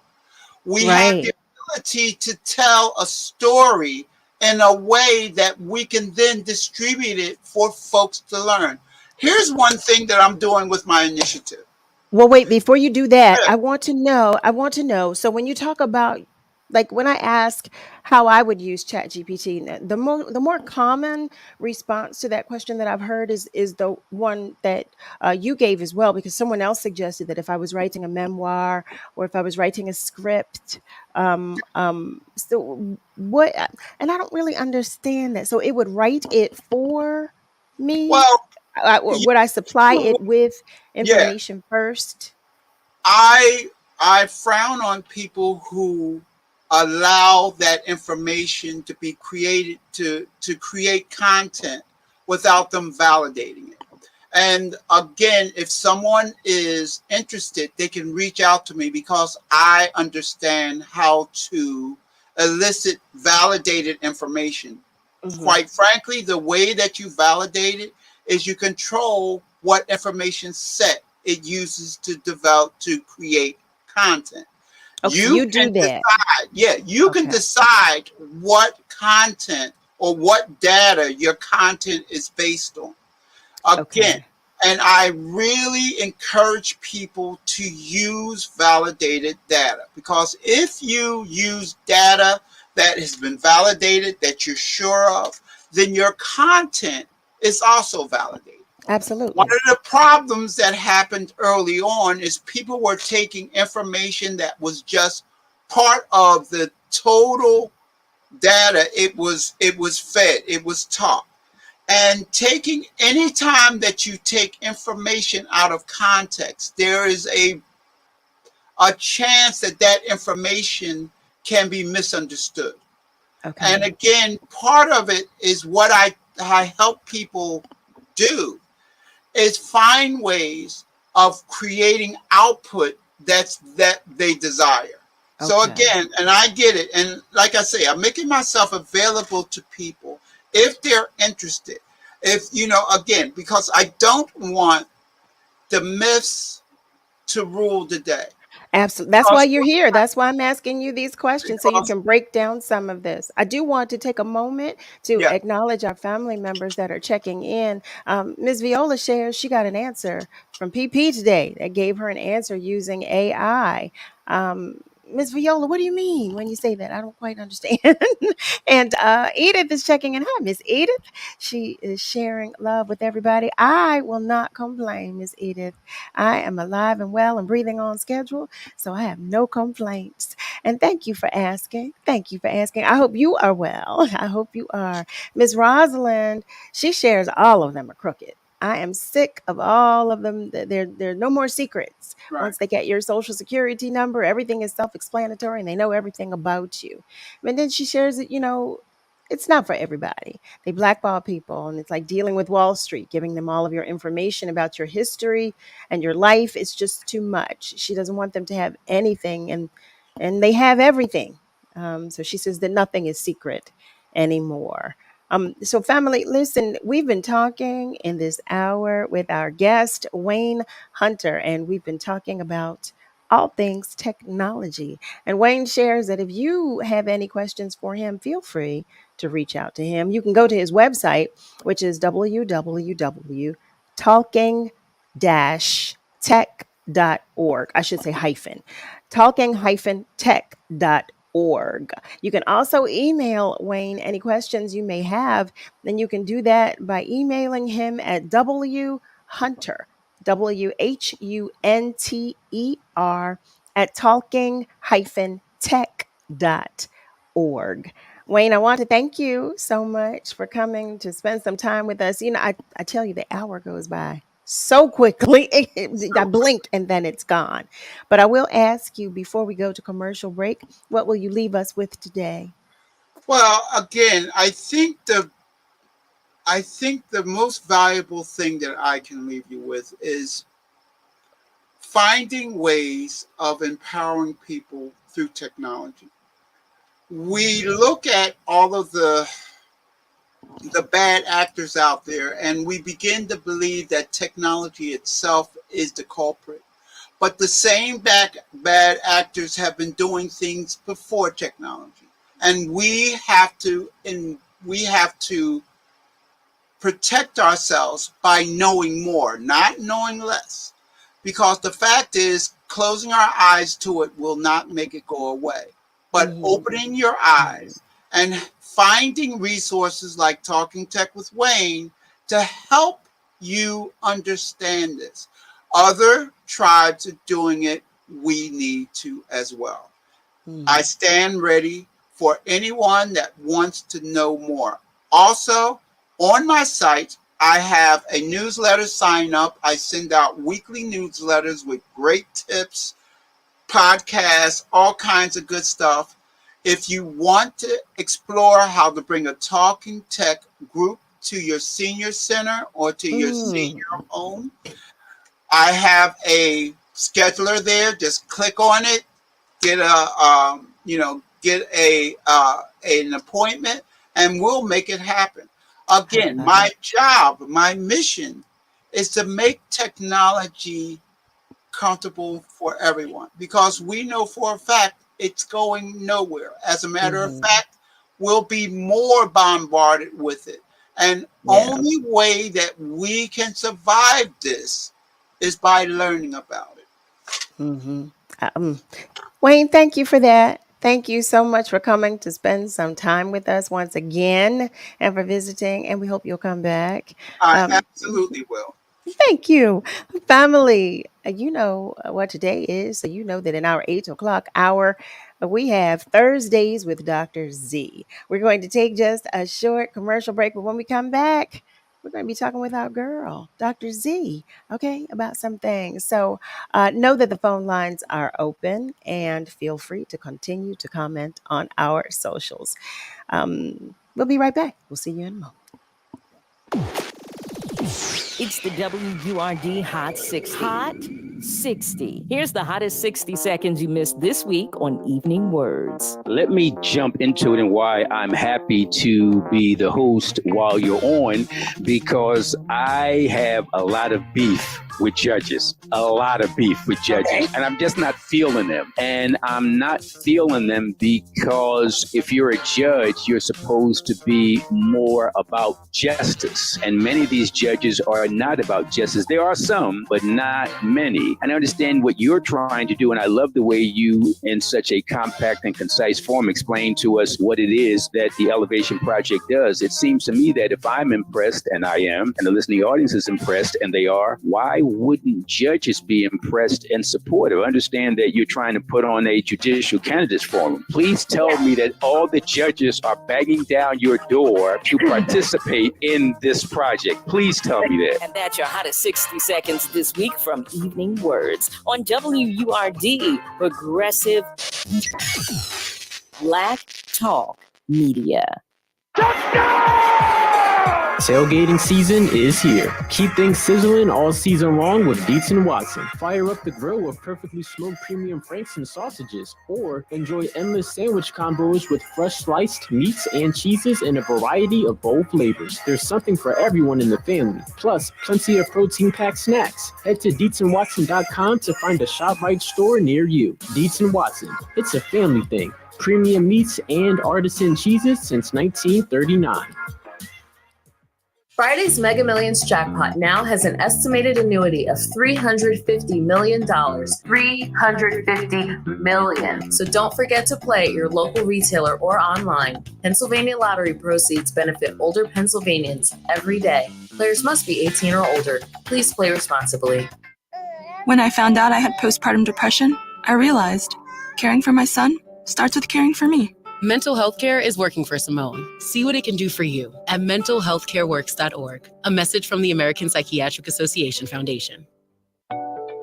We have the ability to tell a story in a way that we can then distribute it for folks to learn. Here's one thing that I'm doing with my initiative. Well, wait, before you do that, I want to know. So when you talk about, like, when I ask how I would use ChatGPT, the more common response to that question that I've heard is the one that you gave as well, because someone else suggested that if I was writing a memoir or if I was writing a script, so what? And I don't really understand that. So it would write it for me. Well, Would I supply it with yeah, information first? I frown on people who allow that information to be created, to create content without them validating it. And again, if someone is interested, they can reach out to me because I understand how to elicit validated information. Quite frankly, the way that you validate it is you control what information set it uses to develop, to create content. Okay, You you can do that. decide, you can decide what content or what data your content is based on. Again, and I really encourage people to use validated data, because if you use data that has been validated, that you're sure of, then your content is also validated. Absolutely. One of the problems that happened early on is people were taking information that was just part of the total data. It was fed, it was taught. And taking, any time that you take information out of context, there is a chance that that information can be misunderstood. And again, part of it is what I help people do, is find ways of creating output that they desire. So Okay. again, and I get it. And like I say, I'm making myself available to people if they're interested. If, again, because I don't want the myths to rule the day. Absolutely. That's why Because, you're here. That's why I'm asking you these questions so you because can break down some of this. I do want to take a moment to yeah, acknowledge our family members that are checking in. Ms. Viola shares she got an answer from PP today that gave her an answer using AI. Ms. Viola, what do you mean when you say that? I don't quite understand. And Edith is checking in. Hi, Miss Edith. She is sharing love with everybody. I will not complain, Miss Edith. I am alive and well and breathing on schedule. So I have no complaints. And thank you for asking. Thank you for asking. I hope you are well. I hope you are. Miss Rosalind, she shares all of them are crooked. I am sick of all of them. There are no more secrets. right. Once they get your social security number, everything is self-explanatory and they know everything about you. And then she shares that, it's not for everybody. They blackball people, and it's like dealing with Wall Street, giving them all of your information about your history and your life. It's just too much. She doesn't want them to have anything, and they have everything. So she says that nothing is secret anymore. So family, listen, we've been talking in this hour with our guest, Wayne Hunter, and we've been talking about all things technology. And Wayne shares that if you have any questions for him, feel free to reach out to him. You can go to his website, which is www.talking-tech.org. I should say hyphen. talking-tech.org. You can also email Wayne any questions you may have. Then you can do that by emailing him at whunter, WHUNTER, at talking-tech.org. Wayne, I want to thank you so much for coming to spend some time with us. I tell you, the hour goes by so quickly. I blink and then it's gone. But I will ask you before we go to commercial break, what will you leave us with today? Well, again, I think the most valuable thing that I can leave you with is finding ways of empowering people through technology. We look at all of the bad actors out there, and we begin to believe that technology itself is the culprit. But the same bad actors have been doing things before technology, and we have to protect ourselves by knowing more, not knowing less. Because the fact is, closing our eyes to it will not make it go away. But opening your eyes and finding resources like Talking Tech with Wayne to help you understand this. Other tribes are doing it. We need to as well. I stand ready for anyone that wants to know more. Also, on my site, I have a newsletter sign up. I send out weekly newsletters with great tips, podcasts, all kinds of good stuff. If you want to explore how to bring a Talking Tech group to your senior center or to your senior home, I have a scheduler there. Just click on it, get an appointment, and we'll make it happen. Again, my job, my mission is to make technology comfortable for everyone, because we know for a fact it's going nowhere. As a matter of fact, we'll be more bombarded with it. And only way that we can survive this is by learning about it. Wayne, thank you for that. Thank you so much for coming to spend some time with us once again and for visiting. And we hope you'll come back. I absolutely will. Thank you, family. You know what today is, so you know that in our 8 o'clock hour, we have Thursdays with Dr. Z. We're going to take just a short commercial break, but when we come back, we're going to be talking with our girl, Dr. Z, okay, about some things. So know that the phone lines are open and feel free to continue to comment on our socials. We'll be right back. We'll see you in a moment. It's the WURD Hot 60. Hot 60. Here's the hottest 60 seconds you missed this week on Evening Words. Let me jump into it and why I'm happy to be the host while you're on, because I have a lot of beef with judges, and I'm just not feeling them. And I'm not feeling them because if you're a judge, you're supposed to be more about justice. And many of these judges are not about justice. There are some, but not many. And I understand what you're trying to do. And I love the way you, in such a compact and concise form, explain to us what it is that the Elevation Project does. It seems to me that if I'm impressed, and I am, and the listening audience is impressed, and they are, why wouldn't judges be impressed and supportive? Understand that you're trying to put on a judicial candidates forum. Please tell me that all the judges are banging down your door to participate in this project. Please tell me that. And that's your hottest 60 seconds this week from Evening Words on WURD, Progressive Black Talk Media. Tailgating season is here. Keep things sizzling all season long with Dietz & Watson. Fire up the grill with perfectly smoked premium franks and sausages, or enjoy endless sandwich combos with fresh sliced meats and cheeses in a variety of bold flavors. There's something for everyone in the family. Plus, plenty of protein-packed snacks. Head to DietzandWatson.com to find a ShopRite store near you. Dietz & Watson. It's a family thing. Premium meats and artisan cheeses since 1939. Friday's Mega Millions jackpot now has an estimated annuity of $350 million. $350 million. So don't forget to play at your local retailer or online. Pennsylvania lottery proceeds benefit older Pennsylvanians every day. Players must be 18 or older. Please play responsibly. When I found out I had postpartum depression, I realized caring for my son starts with caring for me. Mental health care is working for Simone. See what it can do for you at mentalhealthcareworks.org. A message from the American Psychiatric Association Foundation.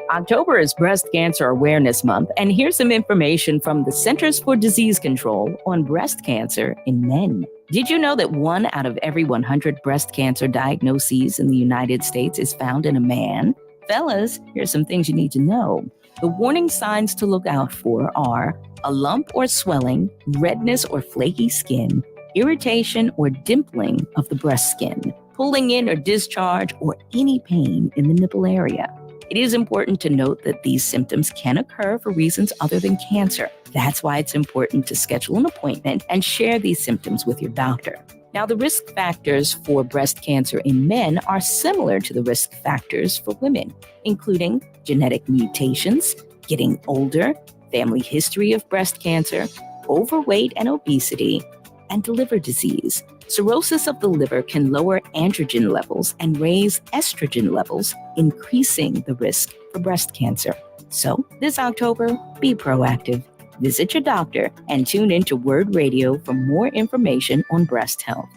October is Breast Cancer Awareness Month, and here's some information from the Centers for Disease Control on breast cancer in men. Did you know that 1 out of every 100 breast cancer diagnoses in the United States is found in a man? Fellas, here's some things you need to know. The warning signs to look out for are a lump or swelling, redness or flaky skin, irritation or dimpling of the breast skin, pulling in or discharge, or any pain in the nipple area. It is important to note that these symptoms can occur for reasons other than cancer. That's why it's important to schedule an appointment and share these symptoms with your doctor. Now, the risk factors for breast cancer in men are similar to the risk factors for women, including genetic mutations, getting older, family history of breast cancer, overweight and obesity, and liver disease. Cirrhosis of the liver can lower androgen levels and raise estrogen levels, increasing the risk for breast cancer. So this October, be proactive. Visit your doctor and tune into WURD Radio for more information on breast health.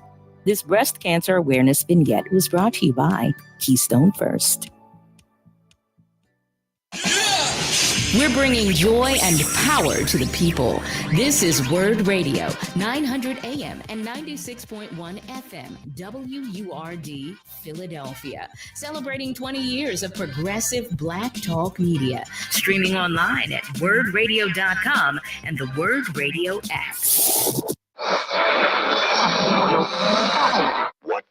This breast cancer awareness vignette was brought to you by Keystone First. We're bringing joy and power to the people. This is WURD Radio, 900 AM and 96.1 FM, WURD, Philadelphia. Celebrating 20 years of progressive Black Talk media. Streaming online at WURDradio.com and the WURD Radio app. What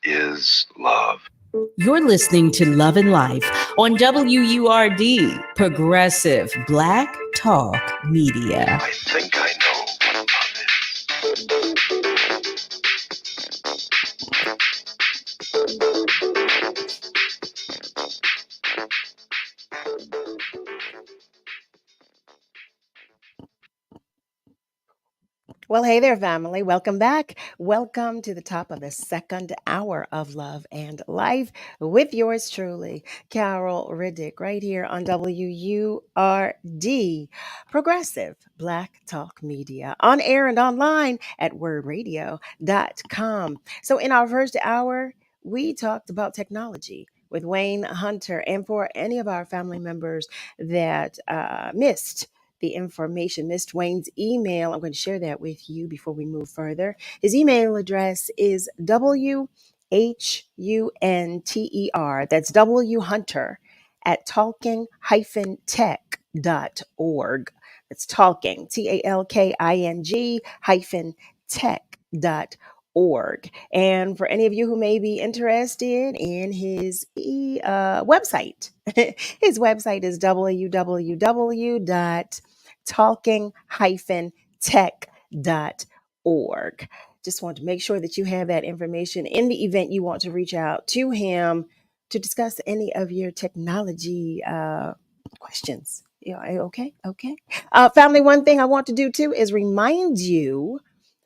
is love? You're listening to Love and Life on WURD, Progressive Black Talk Media. I think I know what love Well, hey there, family. Welcome back. Welcome to the top of the second hour of Love and Life with yours truly, Carol Riddick, right here on WURD, Progressive Black Talk Media, on air and online at wordradio.com. So in our first hour, we talked about technology with Wayne Hunter. And for any of our family members that missed the information, missed Wayne's email, I'm going to share that with you before we move further. His email address is WURD HUNTER. That's W Hunter at talking-tech.org. That's talking, TALKING hyphen tech.org. And for any of you who may be interested in his website, his website is www.talking-tech.org. Just want to make sure that you have that information in the event you want to reach out to him to discuss any of your technology questions. Yeah, okay. Family, one thing I want to do too is remind you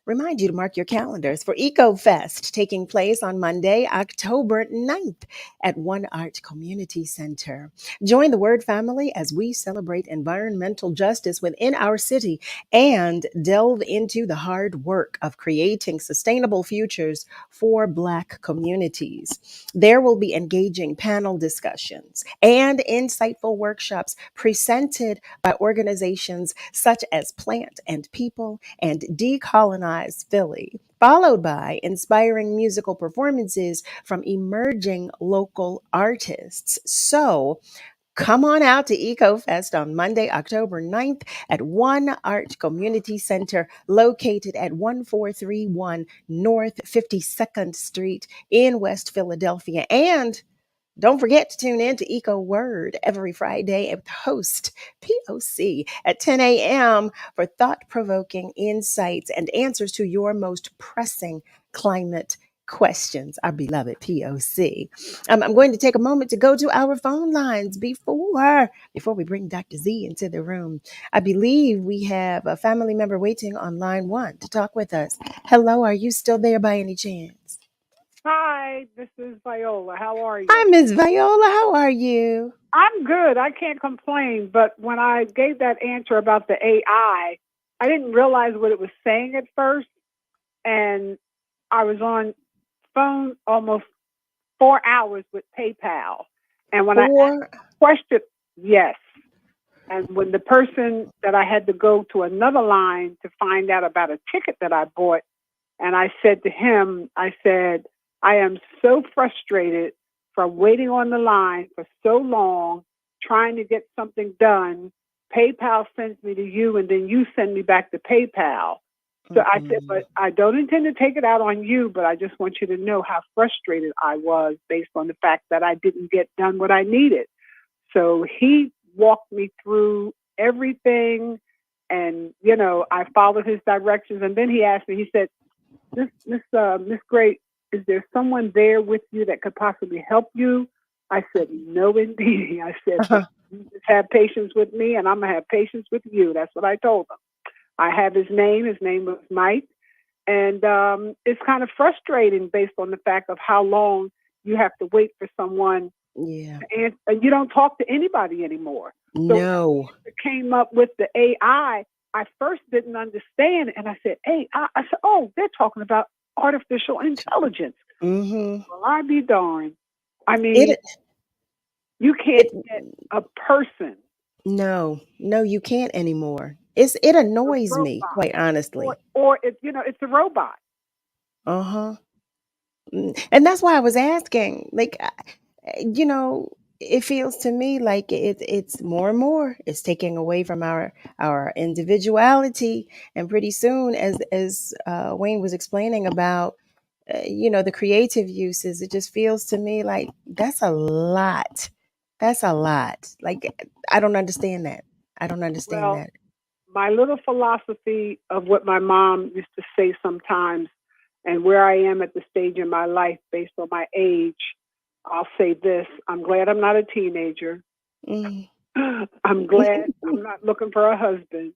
to mark your calendars for EcoFest taking place on Monday, October 9th at One Art Community Center. Join the WURD family as we celebrate environmental justice within our city and delve into the hard work of creating sustainable futures for Black communities. There will be engaging panel discussions and insightful workshops presented by organizations such as Plant and People and Decolonize Philly, followed by inspiring musical performances from emerging local artists. So, come on out to EcoFest on Monday, October 9th at One Art Community Center located at 1431 North 52nd Street in West Philadelphia. And don't forget to tune in to EcoWord every Friday with host POC at 10 a.m. for thought-provoking insights and answers to your most pressing climate questions. Our beloved POC. I'm going to take a moment to go to our phone lines before we bring Dr. Z into the room. I believe we have a family member waiting on line 1 to talk with us. Hello, are you still there by any chance? Hi, this is Viola. How are you? Hi, Miss Viola. How are you? I'm good. I can't complain. But when I gave that answer about the AI, I didn't realize what it was saying at first. And I was on phone almost 4 hours with PayPal. And when I asked the question, yes. And when the person that I had to go to another line to find out about a ticket that I bought, and I said to him, I said, I am so frustrated from waiting on the line for so long, trying to get something done. PayPal sends me to you, and then you send me back to PayPal. So I said, but I don't intend to take it out on you, but I just want you to know how frustrated I was based on the fact that I didn't get done what I needed. So he walked me through everything, and, I followed his directions. And then he asked me, he said, Miss Gray, is there someone there with you that could possibly help you? I said, no, indeed. I said, you just have patience with me, and I'm going to have patience with you. That's what I told him. I have his name. His name was Mike. And it's kind of frustrating based on the fact of how long you have to wait for someone. Yeah. And you don't talk to anybody anymore. No. So it came up with the AI. I first didn't understand it, and I said, "Hey," I said, "Oh, they're talking about artificial intelligence." Mm-hmm. Well, I be darned. I mean, you can't get a person. No, you can't anymore. It annoys me, quite honestly. Or it's a robot. Uh-huh. And that's why I was asking. Like, it feels to me like it's more and more. It's taking away from our individuality, and pretty soon, as Wayne was explaining about, the creative uses, it just feels to me like that's a lot. That's a lot. Like, I don't understand that. That. My little philosophy of what my mom used to say sometimes, and where I am at the stage in my life based on my age, I'll say this: I'm glad I'm not a teenager. I'm glad I'm not looking for a husband.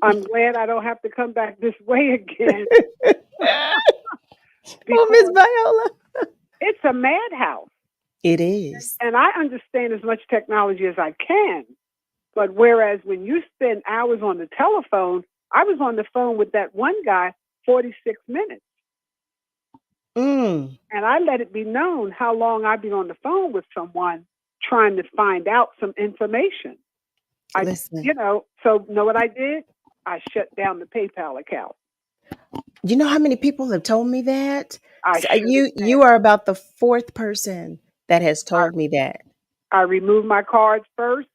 I'm glad I don't have to come back this way again. Oh, Miss Viola. It's a madhouse. It is. And I understand as much technology as I can. But whereas when you spend hours on the telephone, I was on the phone with that one guy 46 minutes. And I let it be known how long I'd be on the phone with someone trying to find out some information. Listen. So know what I did? I shut down the PayPal account. You know how many people have told me that? I So should you are about the fourth person that has told me that. I removed my cards first,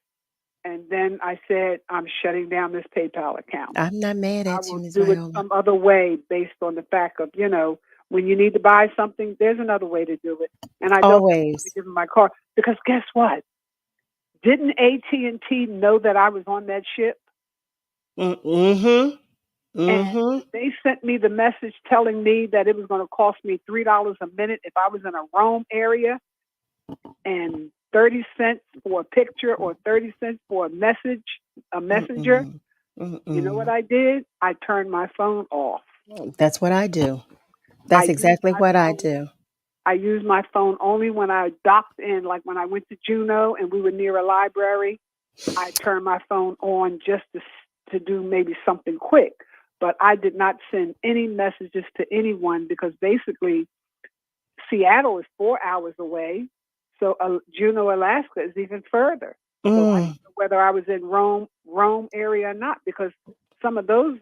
and then I said, I'm shutting down this PayPal account. I'm not mad I at you, will Ms. do it Viola. some other way based on the fact of, when you need to buy something, there's another way to do it. And I don't Always. give them my card because guess what? Didn't AT&T know that I was on that ship? Mm-hmm. And Mm-hmm. they sent me the message telling me that it was going to cost me $3 a minute if I was in a Rome area, and 30 cents for a picture or 30 cents for a messenger. You know what I did? I turned my phone off. That's what I do. That's exactly what I do. I use my phone only when I docked in, like when I went to Juneau and we were near a library. I turned my phone on just to do maybe something quick. But I did not send any messages to anyone because basically Seattle is 4 hours away. So Juneau, Alaska is even further. So I didn't know whether I was in Rome area or not, because some of those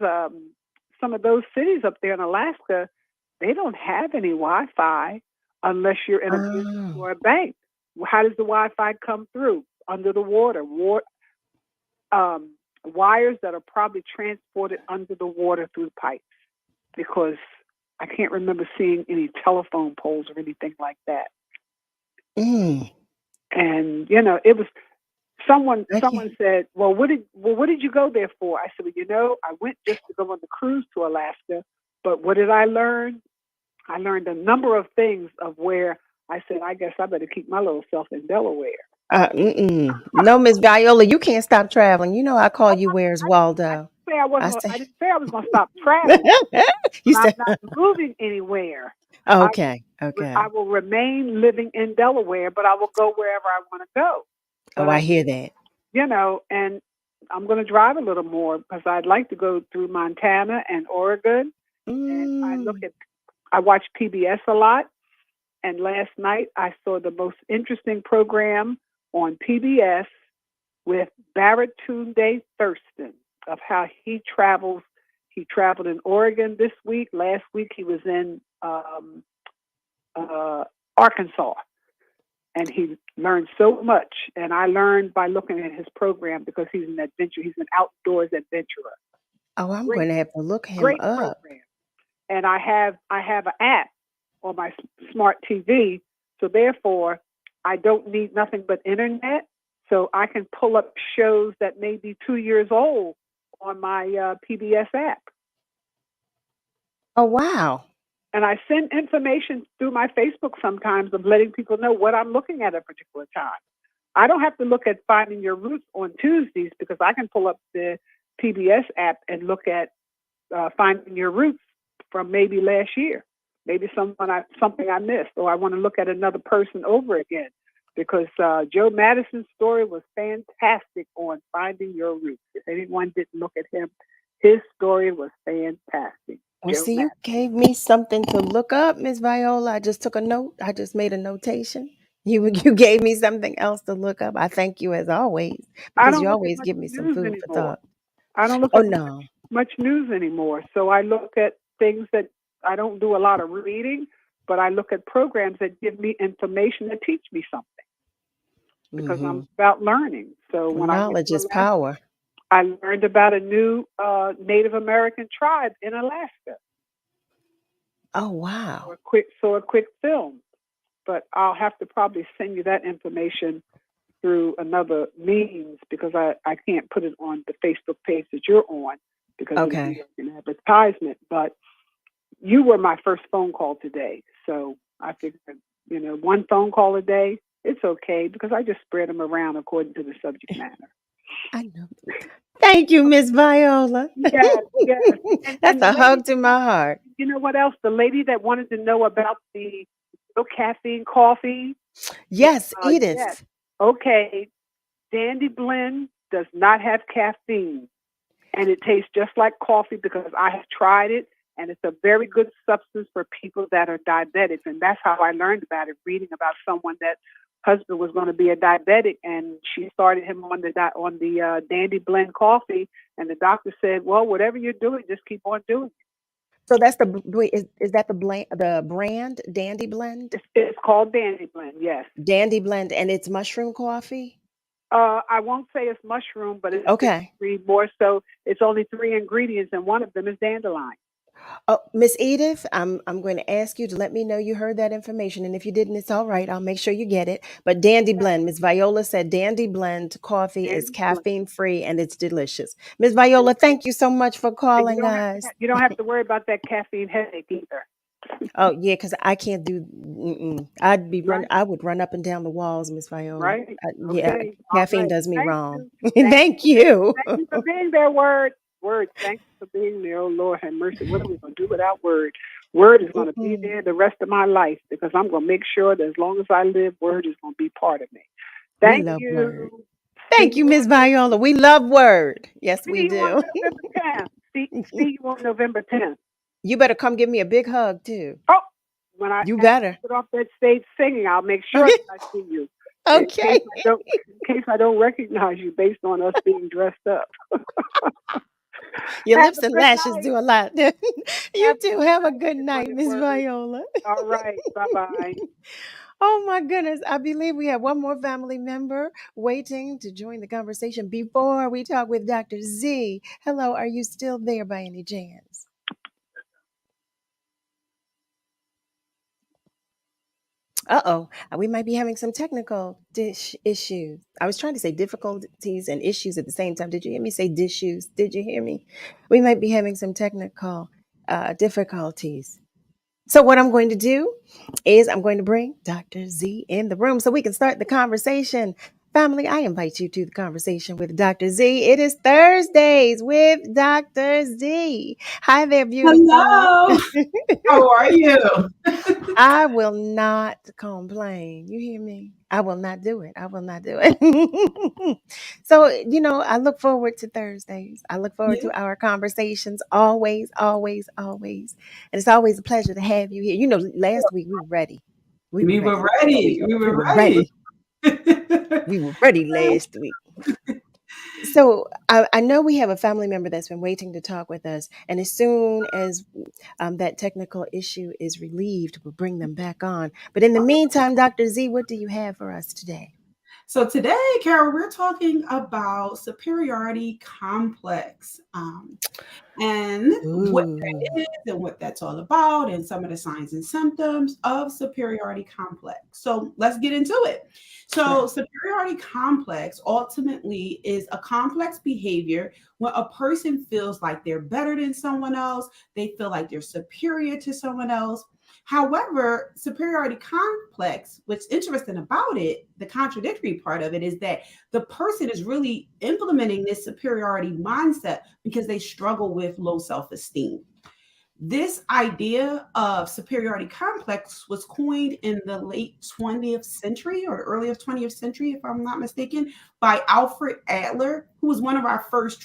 cities up there in Alaska, they don't have any Wi-Fi unless you're in a business or a bank. How does the Wi-Fi come through? Under the water, wires that are probably transported under the water through pipes, because I can't remember seeing any telephone poles or anything like that. And it was someone said, well, what did you go there for? I said, well, I went just to go on the cruise to Alaska. But what did I learn? I learned a number of things of where I said, I guess I better keep my little self in Delaware. No, Miss Viola, you can't stop traveling. You know I call you Where's Waldo. I didn't say I was going to stop traveling. You I'm said not moving anywhere. okay. I will remain living in Delaware, but I will go wherever I want to go. Oh, I hear that. And I'm going to drive a little more because I'd like to go through Montana and Oregon. And I watch PBS a lot. And last night I saw the most interesting program on PBS with Baratunde Thurston of how he travels. He traveled in Oregon this week. Last week he was in Arkansas. And he learned so much. And I learned by looking at his program because he's an adventurer. He's an outdoors adventurer. Oh, I'm going to have to look him great up. Program. And I have an app on my smart TV. So therefore, I don't need nothing but internet. So I can pull up shows that may be 2 years old on my PBS app. Oh, wow. And I send information through my Facebook sometimes of letting people know what I'm looking at a particular time. I don't have to look at Finding Your Roots on Tuesdays because I can pull up the PBS app and look at Finding Your Roots from maybe last year. Maybe something I missed, or I want to look at another person over again, because Joe Madison's story was fantastic on Finding Your Roots. If anyone didn't look at him, his story was fantastic. Well, see, you gave me something to look up, Miss Viola. I just took a note. I just made a notation. You gave me something else to look up. I thank you as always, because you always give me some food for thought. I don't look at much news anymore. So I look at things that I don't do a lot of reading, but I look at programs that give me information that teach me something, because I'm about learning. So when knowledge is power. I learned about a new Native American tribe in Alaska. Oh, wow. So a quick film. But I'll have to probably send you that information through another means, because I can't put it on the Facebook page that you're on, because it's an advertisement. But you were my first phone call today. So I figured, one phone call a day, it's okay, because I just spread them around according to the subject matter. I know. Thank you, Miss Viola. Yes. That's a hug to my heart. You know what else? The lady that wanted to know about the no caffeine coffee. Yes, Edith. Yes. Okay. Dandy Blend does not have caffeine, and it tastes just like coffee, because I have tried it, and it's a very good substance for people that are diabetics. And that's how I learned about it, reading about someone that husband was going to be a diabetic, and she started him on the Dandy Blend coffee, and the doctor said, well, whatever you're doing, just keep on doing it. So that's is that the brand Dandy Blend? It's called Dandy Blend, yes. Dandy Blend, and it's mushroom coffee? I won't say it's mushroom, but it's Okay. more so. It's only 3 ingredients, and one of them is dandelion. Oh, Miss Edith, I'm going to ask you to let me know you heard that information, and if you didn't, it's all right. I'll make sure you get it. But Dandy Blend, Miss Viola said Dandy Blend coffee is Dandy Blend. caffeine free and it's delicious. Miss Viola, thank you so much for And calling us. you don't have to worry about that caffeine headache either. Oh yeah, because I can't do. I'd be Right. I would run up and down the walls, Miss Viola. Right. Yeah, Okay. All caffeine right. does me Thank wrong. you. Thank you. Thank you for being there, Word. Word. Thank you for being there. Oh Lord, have mercy. What are we going to do without Word? Word is going to be there the rest of my life because I'm going to make sure that as long as I live, Word is going to be part of me. Thank We love you. Word. Thank you, Miss Viola. We love Word. Yes, See we you on do. November 10th. See you on November 10th. You better come give me a big hug too. Oh, when I You better. get off that stage singing, I'll make sure that I see you. Okay. In case I don't recognize you based on us being dressed up. Your Have lips a and good lashes night. do a lot. You too. Have a good Good night, morning, Miss Word. Viola. All right. Bye-bye. Oh my goodness. I believe we have one more family member waiting to join the conversation before we talk with Dr. Z. Hello, are you still there by any chance? Uh-oh, we might be having some technical issues. I was trying to say difficulties and issues at the same time. Did you hear me say dishes? Did you hear me? We might be having some technical difficulties. So what I'm going to do is I'm going to bring Dr. Z in the room so we can start the conversation. Family, I invite you to the conversation with Dr. Z. It is Thursdays with Dr. Z. Hi there, beautiful. Hello. How are you? I will not complain. You hear me? I will not do it. I will not do it. So, I look forward to Thursdays. I look forward to our conversations always, always, always. And it's always a pleasure to have you here. Last week we were ready. We were ready. We were ready. We were ready last week. So I know we have a family member that's been waiting to talk with us. And as soon as that technical issue is relieved, we'll bring them back on. But in the meantime, Dr. Z, what do you have for us today? So today, Carol, we're talking about superiority complex and what that is and what that's all about and some of the signs and symptoms of superiority complex. So let's get into it. So superiority complex ultimately is a complex behavior when a person feels like they're better than someone else, they feel like they're superior to someone else. However, superiority complex, what's interesting about it, the contradictory part of it is that the person is really implementing this superiority mindset because they struggle with low self-esteem. This idea of superiority complex was coined in the late 20th century or the early 20th century, if I'm not mistaken, by Alfred Adler, who was one of our first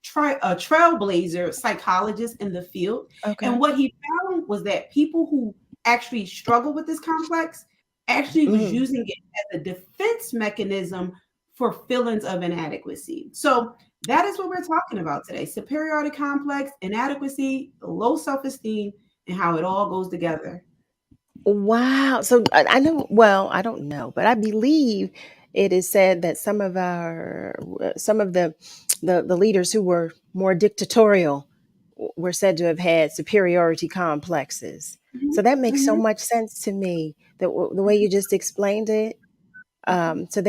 trailblazer psychologists in the field. Okay. And what he found was that people who actually struggle with this complex actually was using it as a defense mechanism for feelings of inadequacy. So that is what we're talking about today. Superiority complex, inadequacy, low self-esteem, and how it all goes together. Wow. So I know, well, I don't know, but I believe it is said that some of the leaders who were more dictatorial were said to have had superiority complexes. So that makes so much sense to me, that the way you just explained it. So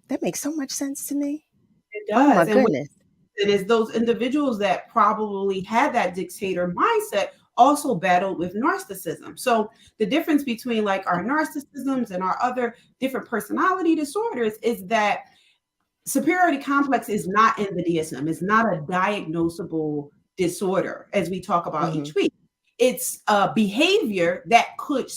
that makes so much sense to me. It Oh my does. And goodness. it is those individuals that probably had that dictator mindset also battled with narcissism. So the difference between like our narcissisms and our other different personality disorders is that superiority complex is not in the DSM. It's not a diagnosable disorder, as we talk about each week. It's a behavior that could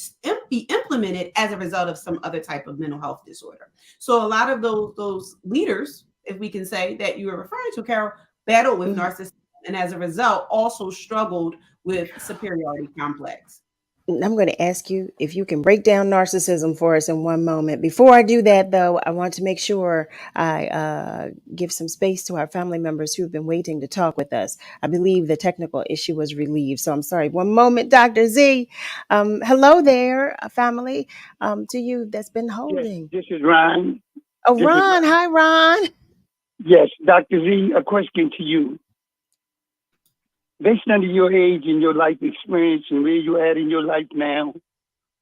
be implemented as a result of some other type of mental health disorder. So a lot of those leaders, if we can say, that you were referring to, Carol, battled with narcissism, and as a result also struggled with superiority complex. I'm going to ask you if you can break down narcissism for us in one moment. Before I do that, though, I want to make sure I give some space to our family members who've been waiting to talk with us. I believe the technical issue was relieved, so I'm sorry. One moment, Dr. Z. Hello there, family, to you that's been holding. This is Ron. Oh, This is Ron. Hi, Ron. Yes, Dr. Z, a question to you. Based on your age and your life experience and where you're at in your life now,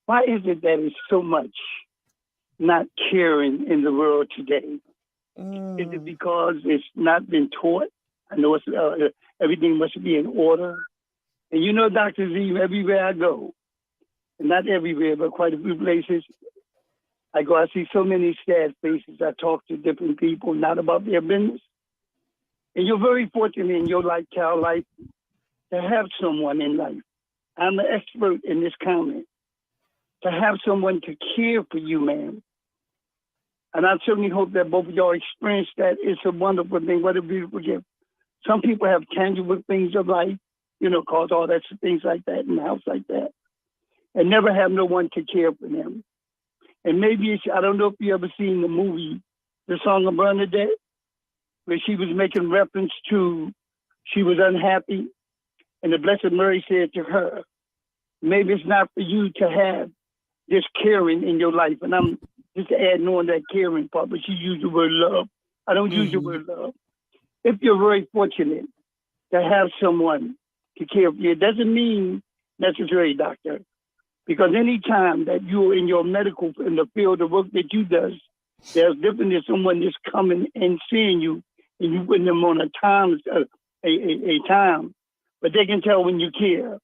why is it that it's so much not caring in the world today? Is it because it's not been taught? I know it's, everything must be in order. And you know, Dr. Z, everywhere I go, and not everywhere, but quite a few places, I go, I see so many sad faces. I talk to different people, not about their business. And you're very fortunate in your life, Cal, life, to have someone in life. I'm an expert in this comment. To have someone to care for you, man. And I certainly hope that both of y'all experience that. It's a wonderful thing. What a beautiful gift. Some people have tangible things of life, you know, cause all that things like that in the house like that, and never have no one to care for them. And maybe it's, I don't know if you ever seen the movie, The Song of Bernadette, where she was making reference to she was unhappy, and the Blessed Mary said to her, maybe it's not for you to have this caring in your life. And I'm just adding on that caring part, but she used the word love. I don't use the word love. If you're very fortunate to have someone to care for you, it doesn't mean necessarily, doctor, because any time that you're in your medical, in the field of work that you does, there's different than someone just coming and seeing you, and you putting them on a time, but they can tell when you care.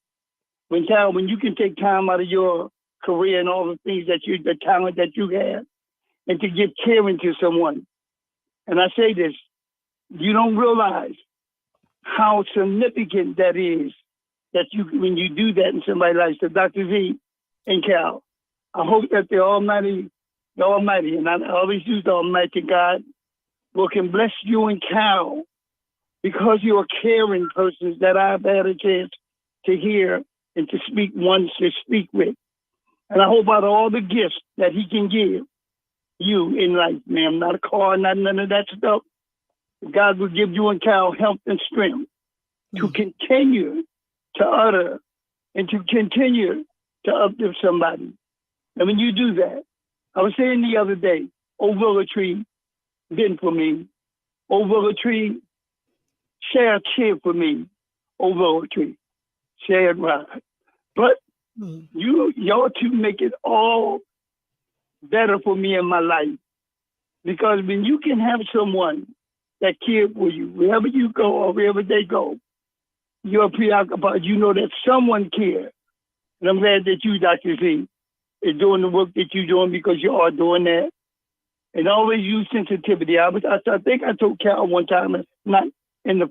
When you can take time out of your career and all the things that the talent that you have, and to give caring to someone. And I say this, you don't realize how significant that is, that you, when you do that in somebody's life. So Dr. Z and Cal, I hope that the Almighty, and I always use the Almighty God, will can bless you and Cal, because you're caring persons that I've had a chance to hear and to speak once, to speak with. And I hope out of all the gifts that he can give you in life, ma'am, not a car, not none of that stuff, God will give you and Cal health and strength to continue to utter and to continue to uplift somebody. And when you do that, I was saying the other day, oh, willow tree, bend for me. Oh, willow tree, share a cheer for me. Oh, willow tree, share it right. But y'all two make it all better for me in my life. Because when you can have someone that cares for you, wherever you go or wherever they go, you're preoccupied. You know that someone cares. And I'm glad that you, Dr. Z, is doing the work that you're doing, because you are doing that. And always use sensitivity. I think I told Cal one time, not in the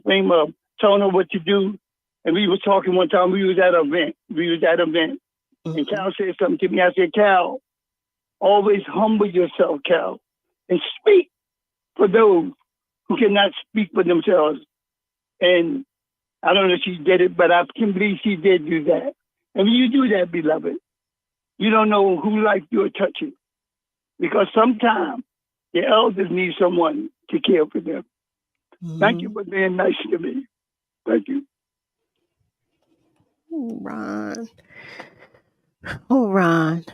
frame of telling her what to do. And we were talking one time, we was at an event. And Cal said something to me. I said, Cal, always humble yourself, Cal, and speak for those who cannot speak for themselves. And I don't know if she did it, but I can believe she did do that. And when you do that, beloved, you don't know whose life you're touching. Because sometimes the elders need someone to care for them. Thank you for being nice to me. Thank you. Oh, Ron. Oh, Ron.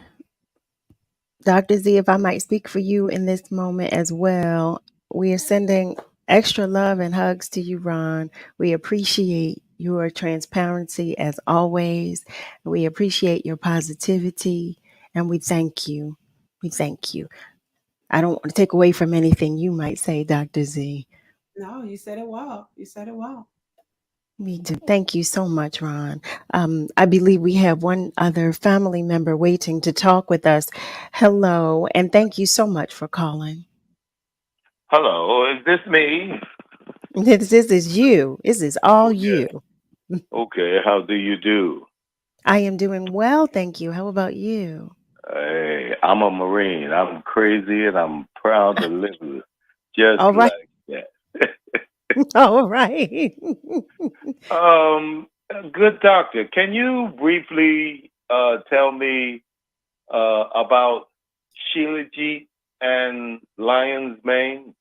Dr. Z, if I might speak for you in this moment as well, we are sending extra love and hugs to you, Ron. We appreciate your transparency as always. We appreciate your positivity, and we thank you. We thank you. I don't want to take away from anything you might say, Dr. Z. No, you said it well. You said it well. Me too. Thank you so much, Ron. I believe we have one other family member waiting to talk with us. Hello, and thank you so much for calling. Hello, is this me? This is you. This is all you. Okay, how do you do? I am doing well, thank you. How about you? Hey, I'm a Marine. I'm crazy and I'm proud to live with just All right. like that. All right. Good doctor. Can you briefly tell me about Shilajit and Lion's Mane?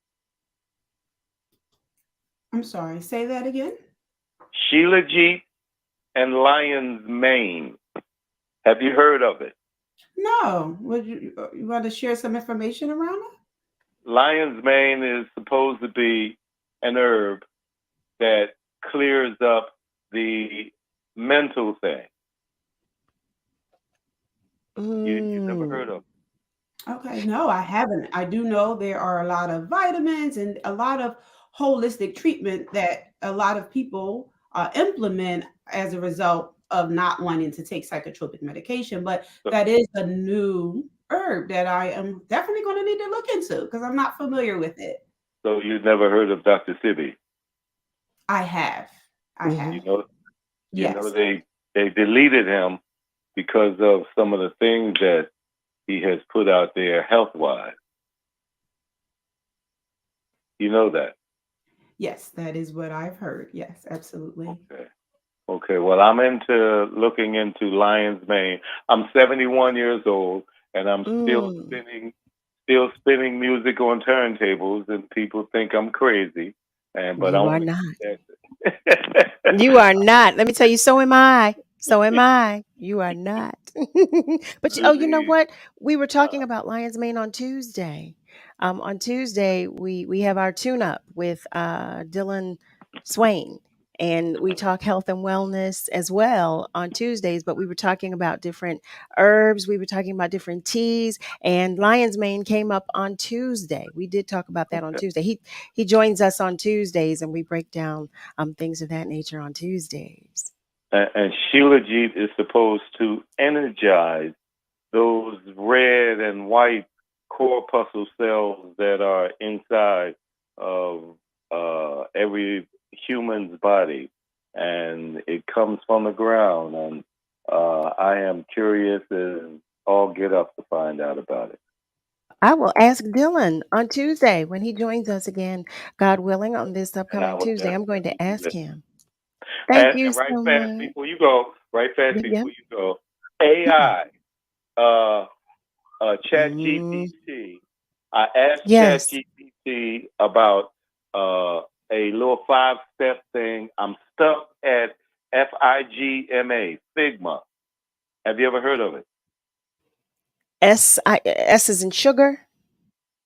I'm sorry, say that again. Shilajit and Lion's Mane. Have you heard of it? No. Would you want to share some information around it? Lion's Mane is supposed to be an herb that clears up the mental thing. You never heard of it? Okay, no, I haven't. I do know there are a lot of vitamins and a lot of holistic treatment that a lot of people implement as a result of not wanting to take psychotropic medication. But that is a new herb that I am definitely going to need to look into because I'm not familiar with it. So you've never heard of Dr. Sibi? I have. I have. You know Yes. they deleted him because of some of the things that he has put out there health-wise. You know that? Yes, that is what I've heard. Yes, absolutely. Okay, well, I'm looking into Lion's Mane. I'm 71 years old, and I'm still spinning music on turntables, and people think I'm crazy. But You are not. You are not. Let me tell you, so am I. So am I. You are not. But you know what? We were talking about Lion's Mane on Tuesday. On Tuesday, we have our tune-up with Dylan Swain. And we talk health and wellness as well on Tuesdays, but we were talking about different herbs. We were talking about different teas, and Lion's Mane came up on Tuesday. We did talk about that on Tuesday. He joins us on Tuesdays, and we break down things of that nature on Tuesdays. And Shilajit is supposed to energize those red and white corpuscle cells that are inside of every human's body, and it comes from the ground. And I am curious and all get up to find out about it. I will ask Dylan on Tuesday when he joins us again, God willing, on this upcoming Tuesday. I'm going to ask him. Thank you right so fast much. before you go, Yeah. AI, ChatGPT. I asked Yes. ChatGPT about a little 5-step thing. I'm stuck at FIGMA, Figma. Have you ever heard of it? S is in sugar.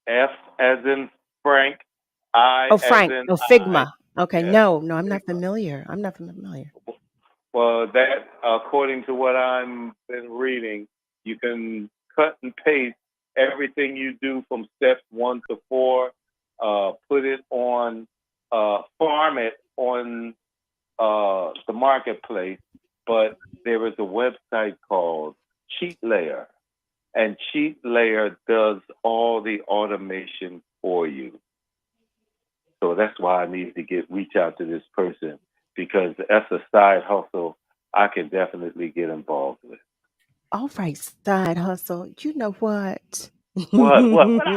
F as in Frank, I Oh, as Frank. in Oh, I. Figma. Okay. Yeah. No, I'm not familiar. I'm not familiar. Well, that, according to what I've been reading, you can cut and paste everything you do from steps 1 to 4, put it on, farm it on the marketplace. But there is a website called Cheat Layer, and Cheat Layer does all the automation for you. So that's why I need to reach out to this person, because that's a side hustle I can definitely get involved with. All right, side hustle. You know what? What?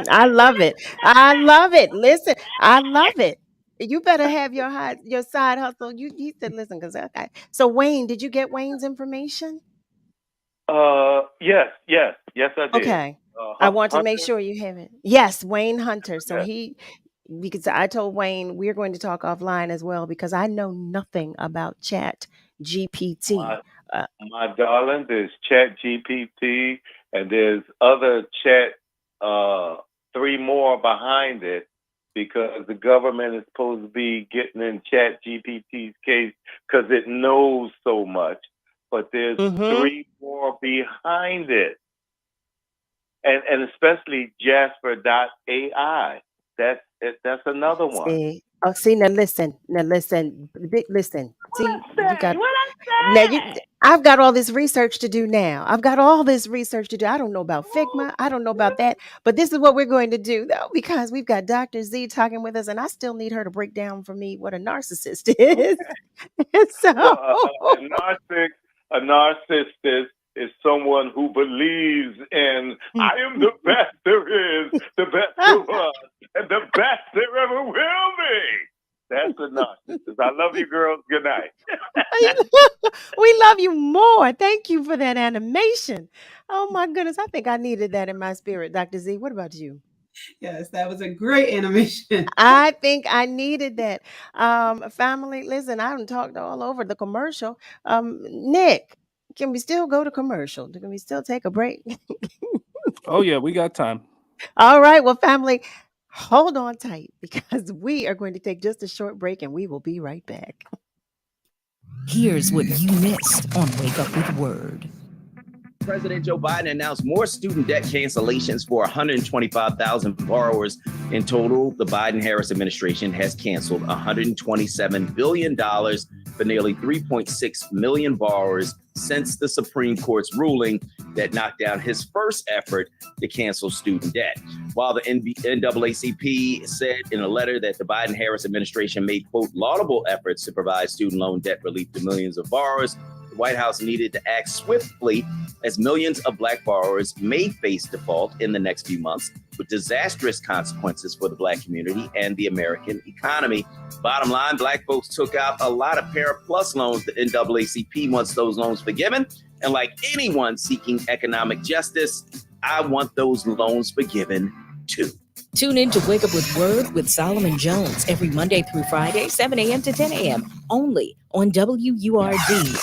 I love it. I love it. Listen, I love it. You better have your side hustle. He said, listen, because okay. So Wayne, did you get Wayne's information? Yes, I did. Okay. I want to make Hunter? sure you have it. Yes, Wayne Hunter. So Yes. because I told Wayne we're going to talk offline as well because I know nothing about Chat GPT. My darling, there's Chat GPT, and there's other chat, 3 more behind it, because the government is supposed to be getting in Chat GPT's case because it knows so much. But there's 3 more behind it, and especially Jasper.ai. That's another one. See, now listen, listen. See, you got now. I've got all this research to do now. I've got all this research to do. I don't know about Figma. I don't know about that. But this is what we're going to do, though, because we've got Dr. Z talking with us, and I still need her to break down for me what a narcissist is. So, A narcissist is someone who believes in I am the best there is, the best there was, and the best there ever will be. That's a narcissist. I love you, girls. Good night. We love you more. Thank you for that animation. Oh my goodness. I think I needed that in my spirit, Dr. Z. What about you? Yes, that was a great animation. I think I needed that. Family, listen, I haven't talked all over the commercial. Nick, can we still go to commercial? Can we still take a break? Oh, yeah, we got time. All right. Well, family, hold on tight because we are going to take just a short break and we will be right back. Here's what you missed on Wake Up with Word. President Joe Biden announced more student debt cancellations for 125,000 borrowers. In total, the Biden-Harris administration has canceled $127 billion for nearly 3.6 million borrowers since the Supreme Court's ruling that knocked down his first effort to cancel student debt. While the NAACP said in a letter that the Biden-Harris administration made, quote, laudable efforts to provide student loan debt relief to millions of borrowers, the White House needed to act swiftly as millions of Black borrowers may face default in the next few months with disastrous consequences for the Black community and the American economy. Bottom line, Black folks took out a lot of Parent Plus loans. The NAACP wants those loans forgiven. And like anyone seeking economic justice, I want those loans forgiven too. Tune in to Wake Up with Word with Solomon Jones every Monday through Friday, 7 a.m. to 10 a.m. only on WURD.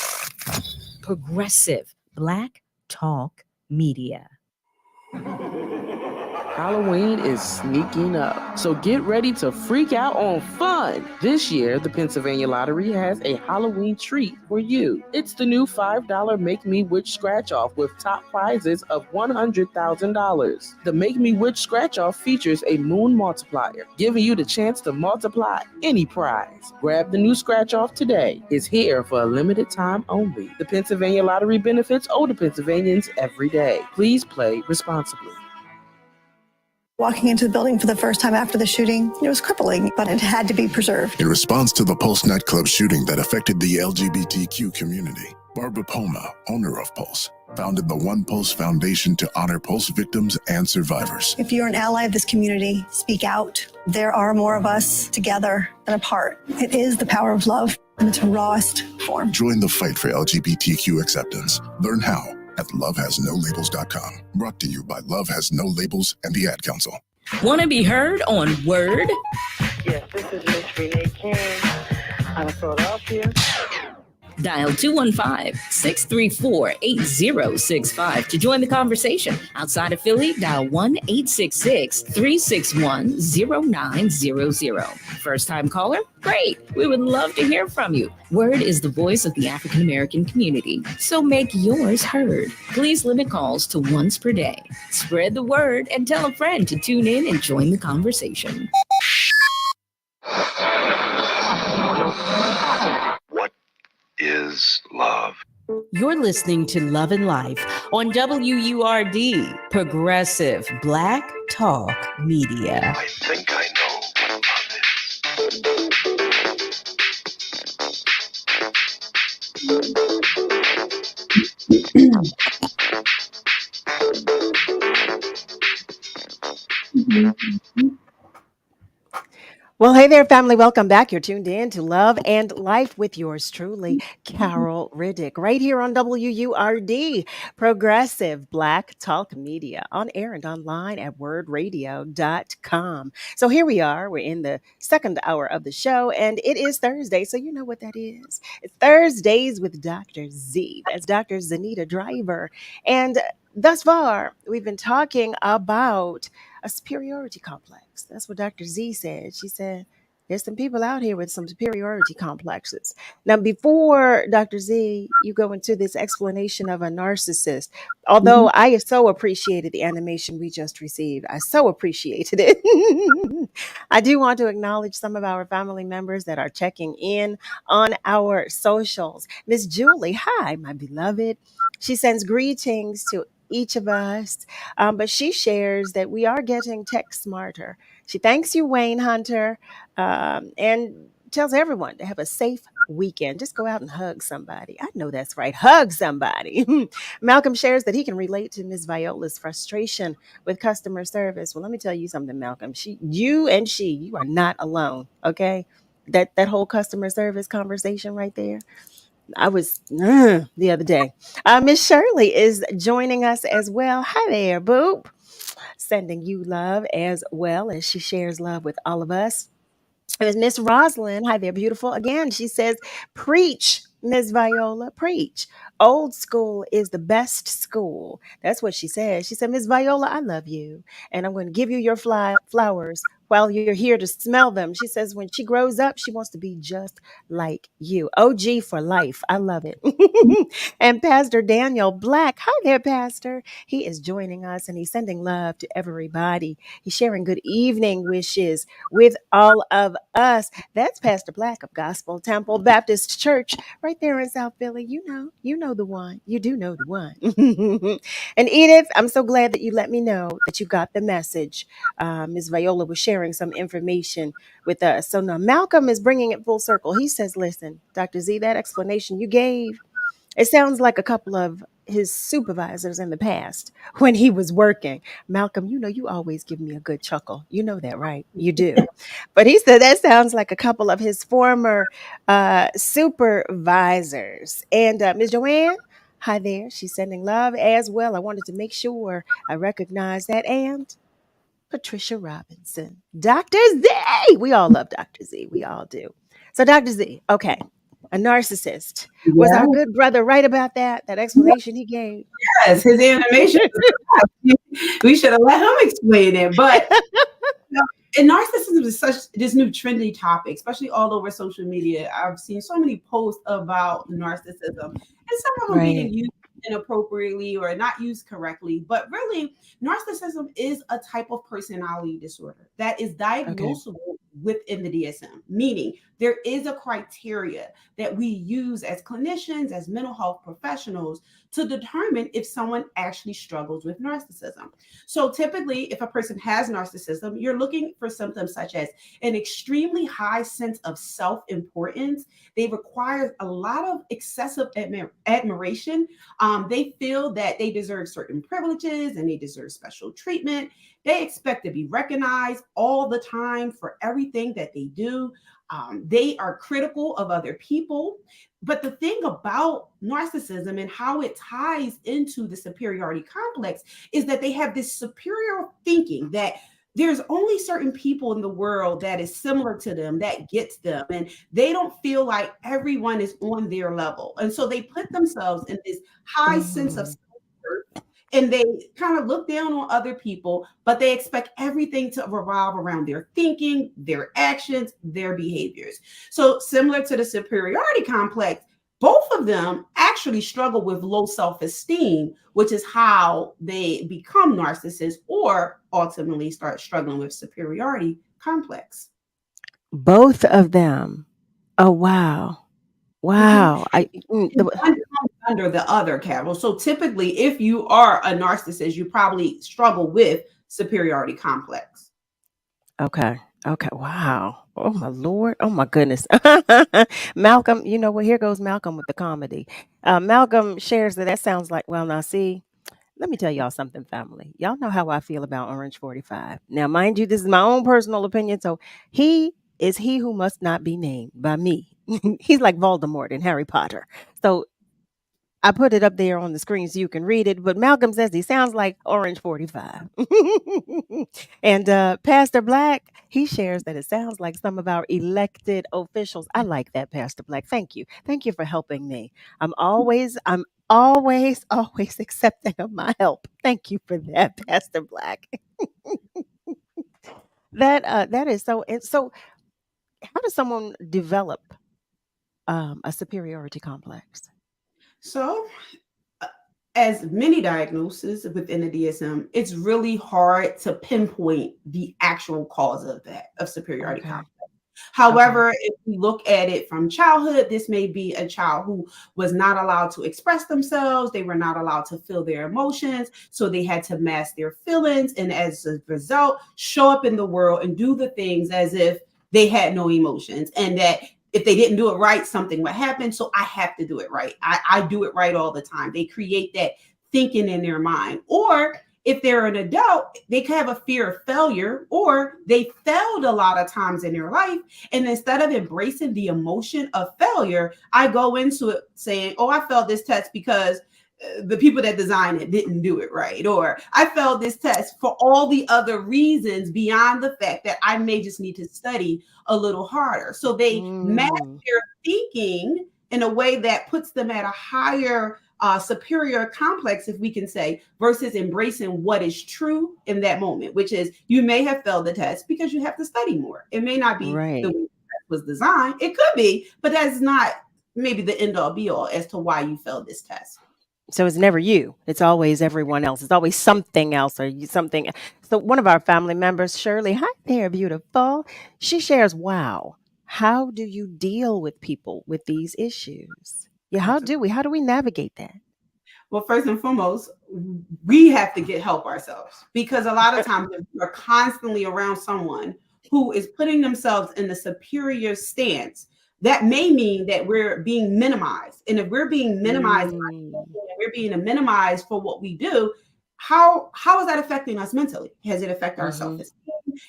Progressive Black Talk Media. Halloween is sneaking up, so get ready to freak out on fun. This year, the Pennsylvania Lottery has a Halloween treat for you. It's the new $5 Make Me Witch Scratch-Off with top prizes of $100,000. The Make Me Witch Scratch-Off features a moon multiplier, giving you the chance to multiply any prize. Grab the new Scratch-Off today. It's here for a limited time only. The Pennsylvania Lottery benefits older Pennsylvanians every day. Please play responsibly. Walking into the building for the first time after the shooting, it was crippling, but it had to be preserved. In response to the Pulse nightclub shooting that affected the LGBTQ community, Barbara Poma, owner of Pulse, founded the One Pulse Foundation to honor Pulse victims and survivors. If you're an ally of this community, speak out. There are more of us together than apart. It is the power of love in its rawest form. Join the fight for LGBTQ acceptance. Learn how at lovehasnolabels.com. Brought to you by Love Has No Labels and the Ad Council. Want to be heard on Word? Yes, this is Miss Renee King out of Philadelphia. Dial 215-634-8065 to join the conversation. Outside of Philly, dial 1-866-361-0900. First-time caller? Great. We would love to hear from you. Word is the voice of the African American community, so make yours heard. Please limit calls to once per day. Spread the word and tell a friend to tune in and join the conversation. Is love. You're listening to Love and Life on WURD, Progressive Black Talk Media. I think I know what love is. Well, hey there, family. Welcome back. You're tuned in to Love and Life with yours truly, Carol Riddick, right here on WURD, Progressive Black Talk Media, on air and online at wordradio.com. So here we are. We're in the second hour of the show, and it is Thursday, so you know what that is. It's Thursdays with Dr. Z. That's Dr. Zenida Driver. And thus far, we've been talking about a superiority complex. That's what Dr. Z said. She said, there's some people out here with some superiority complexes. Now, before Dr. Z, you go into this explanation of a narcissist, although I so appreciated the animation we just received. I so appreciated it. I do want to acknowledge some of our family members that are checking in on our socials. Miss Julie, hi, my beloved. She sends greetings to each of us, but she shares that we are getting tech smarter. She thanks you, Wayne Hunter, and tells everyone to have a safe weekend. Just go out and hug somebody. I know that's right. Hug somebody. Malcolm shares that he can relate to Ms. Viola's frustration with customer service. Well, let me tell you something, Malcolm. You are not alone. Okay. That whole customer service conversation right there. I was the other day. Miss Shirley is joining us as well. Hi there, Boop. Sending you love as well as she shares love with all of us. It was Miss Roslyn. Hi there, beautiful. Again, she says, preach, Miss Viola, preach. Old school is the best school. That's what she said. She said, Miss Viola, I love you. And I'm going to give you your flowers while you're here to smell them. She says, when she grows up, she wants to be just like you. OG for life. I love it. And Pastor Daniel Black. Hi there, Pastor. He is joining us and he's sending love to everybody. He's sharing good evening wishes with all of us. That's Pastor Black of Gospel Temple Baptist Church right there in South Philly. You know the one. You do know the one. And Edith, I'm so glad that you let me know that you got the message. Ms. Viola was sharing some information with us. So now Malcolm is bringing it full circle. He says, listen, Dr. Z, that explanation you gave, it sounds like a couple of his supervisors in the past when he was working. Malcolm, you always give me a good chuckle. You know that, right? You do. But he said that sounds like a couple of his former supervisors. And Ms. Joanne, hi there. She's sending love as well. I wanted to make sure I recognize that. And Patricia Robinson, Dr. Z. We all love Dr. Z. We all do. So, Dr. Z, okay, a narcissist. Was Yeah. our good brother right about that? That explanation he gave? Yes, his animation. We should have let him explain it. But and narcissism is such this new trendy topic, especially all over social media. I've seen so many posts about narcissism, and some of them being used inappropriately or not used correctly. But really, narcissism is a type of personality disorder that is diagnosable within the DSM, meaning there is a criteria that we use as clinicians, as mental health professionals to determine if someone actually struggles with narcissism. So typically, if a person has narcissism, you're looking for symptoms such as an extremely high sense of self-importance. They require a lot of excessive admiration. They feel that they deserve certain privileges and they deserve special treatment. They expect to be recognized all the time for everything that they do. They are critical of other people. But the thing about narcissism and how it ties into the superiority complex is that they have this superior thinking that there's only certain people in the world that is similar to them, that gets them, and they don't feel like everyone is on their level. And so they put themselves in this high sense of self-worth, and they kind of look down on other people, but they expect everything to revolve around their thinking, their actions, their behaviors. So similar to the superiority complex, both of them actually struggle with low self-esteem, which is how they become narcissists or ultimately start struggling with superiority complex. Both of them. Oh, wow. Wow. One comes under the other, Carol. So typically, if you are a narcissist, you probably struggle with superiority complex. Okay. Okay. Wow. Oh my Lord. Oh my goodness. Malcolm, you know what? Here goes Malcolm with the comedy. Malcolm shares that sounds like, well, now see, let me tell y'all something, family. Y'all know how I feel about Orange 45. Now, mind you, this is my own personal opinion. So he is he who must not be named by me. He's like Voldemort in Harry Potter. So I put it up there on the screen so you can read it. But Malcolm says he sounds like Orange 45. And Pastor Black, he shares that it sounds like some of our elected officials. I like that, Pastor Black. Thank you. Thank you for helping me. I'm always accepting of my help. Thank you for that, Pastor Black. That is so. And so, how does someone develop a superiority complex? So, as many diagnoses within the DSM, it's really hard to pinpoint the actual cause of that, of superiority complex. However, if we look at it from childhood, this may be a child who was not allowed to express themselves. They were not allowed to feel their emotions. So they had to mask their feelings. And as a result, show up in the world and do the things as if they had no emotions. And that if they didn't do it right, something would happen. So I have to do it right. I do it right all the time. They create that thinking in their mind. Or If they're an adult, they could have a fear of failure, or they failed a lot of times in their life. And instead of embracing the emotion of failure, I go into it saying, oh, I failed this test because the people that designed it didn't do it right, or I failed this test for all the other reasons beyond the fact that I may just need to study a little harder. So they mask their thinking in a way that puts them at a higher superior complex, if we can say, versus embracing what is true in that moment, which is you may have failed the test because you have to study more. It may not be the way the test was designed. It could be, but that's not maybe the end all be all as to why you failed this test. So it's never you. It's always everyone else. It's always something else or something. So one of our family members, Shirley, hi there, beautiful. She shares, wow, how do you deal with people with these issues? Yeah, how do we navigate that? Well, first and foremost, we have to get help ourselves, because a lot of times if we're constantly around someone who is putting themselves in the superior stance, that may mean that we're being minimized. And if we're being minimized, we're being minimized for what we do, how is that affecting us mentally? Has it affected our self-esteem?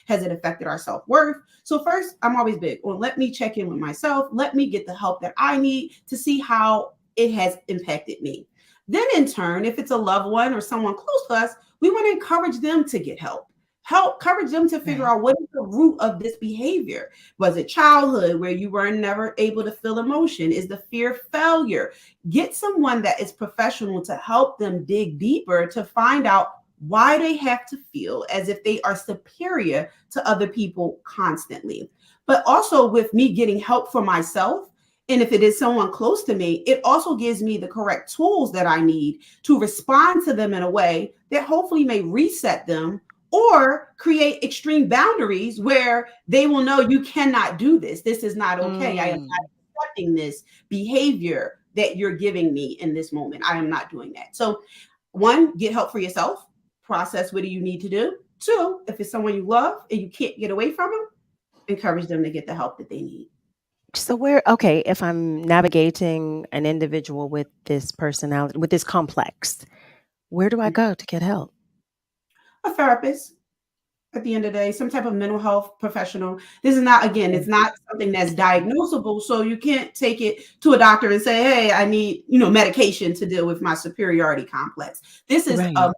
Has it affected our self-worth? So first, I'm always big on let me check in with myself. Let me get the help that I need to see how it has impacted me. Then in turn, if it's a loved one or someone close to us, we want to encourage them to get help. Encourage them to figure out what is the root of this behavior. Was it childhood where you were never able to feel emotion? Is the fear failure? Get someone that is professional to help them dig deeper to find out why they have to feel as if they are superior to other people constantly. But also with me getting help for myself, and if it is someone close to me, it also gives me the correct tools that I need to respond to them in a way that hopefully may reset them or create extreme boundaries where they will know you cannot do this. This is not okay. I am not accepting this behavior that you're giving me in this moment. I am not doing that. So one, get help for yourself. Process what do you need to do. Two, if it's someone you love and you can't get away from them, encourage them to get the help that they need. So if I'm navigating an individual with this personality, with this complex, where do I go to get help? A therapist, at the end of the day, some type of mental health professional. This is not, again, it's not something that's diagnosable. So you can't take it to a doctor and say, hey, I need, medication to deal with my superiority complex. This is a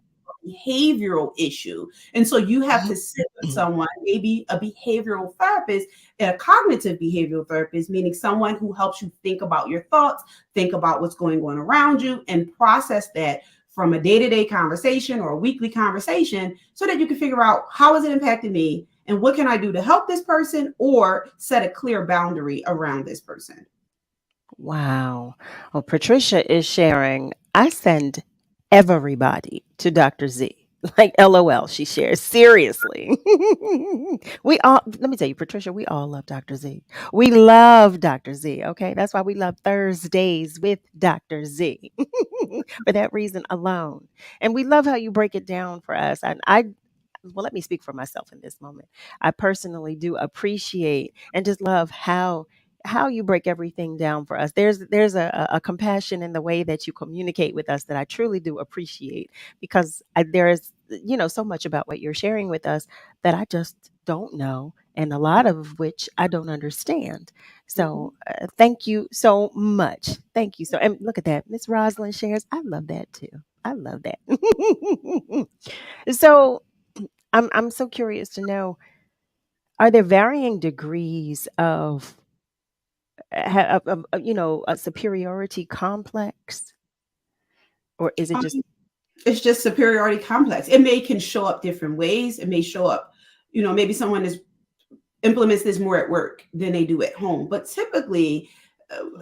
behavioral issue. And so you have to sit with someone, maybe a behavioral therapist, and a cognitive behavioral therapist, meaning someone who helps you think about your thoughts, think about what's going on around you, and process that from a day-to-day conversation or a weekly conversation so that you can figure out how is it impacting me and what can I do to help this person or set a clear boundary around this person. Wow. Well, Patricia is sharing, I send everybody to Dr. Z. Like LOL, she shares. Seriously. Let me tell you, Patricia, we all love Dr. Z. We love Dr. Z. Okay. That's why we love Thursdays with Dr. Z for that reason alone. And we love how you break it down for us. And well, let me speak for myself in this moment. I personally do appreciate and just love how you break everything down for us. There's a compassion in the way that you communicate with us that I truly do appreciate, because there is so much about what you're sharing with us that I just don't know, and a lot of which I don't understand. So thank you so much. Thank you. So, and look at that, Miss Rosalind shares. I love that too. I love that. So I'm so curious to know, are there varying degrees of a superiority complex, or is it just it's just superiority complex? It can show up different ways. It may show up, maybe someone implements this more at work than they do at home, but typically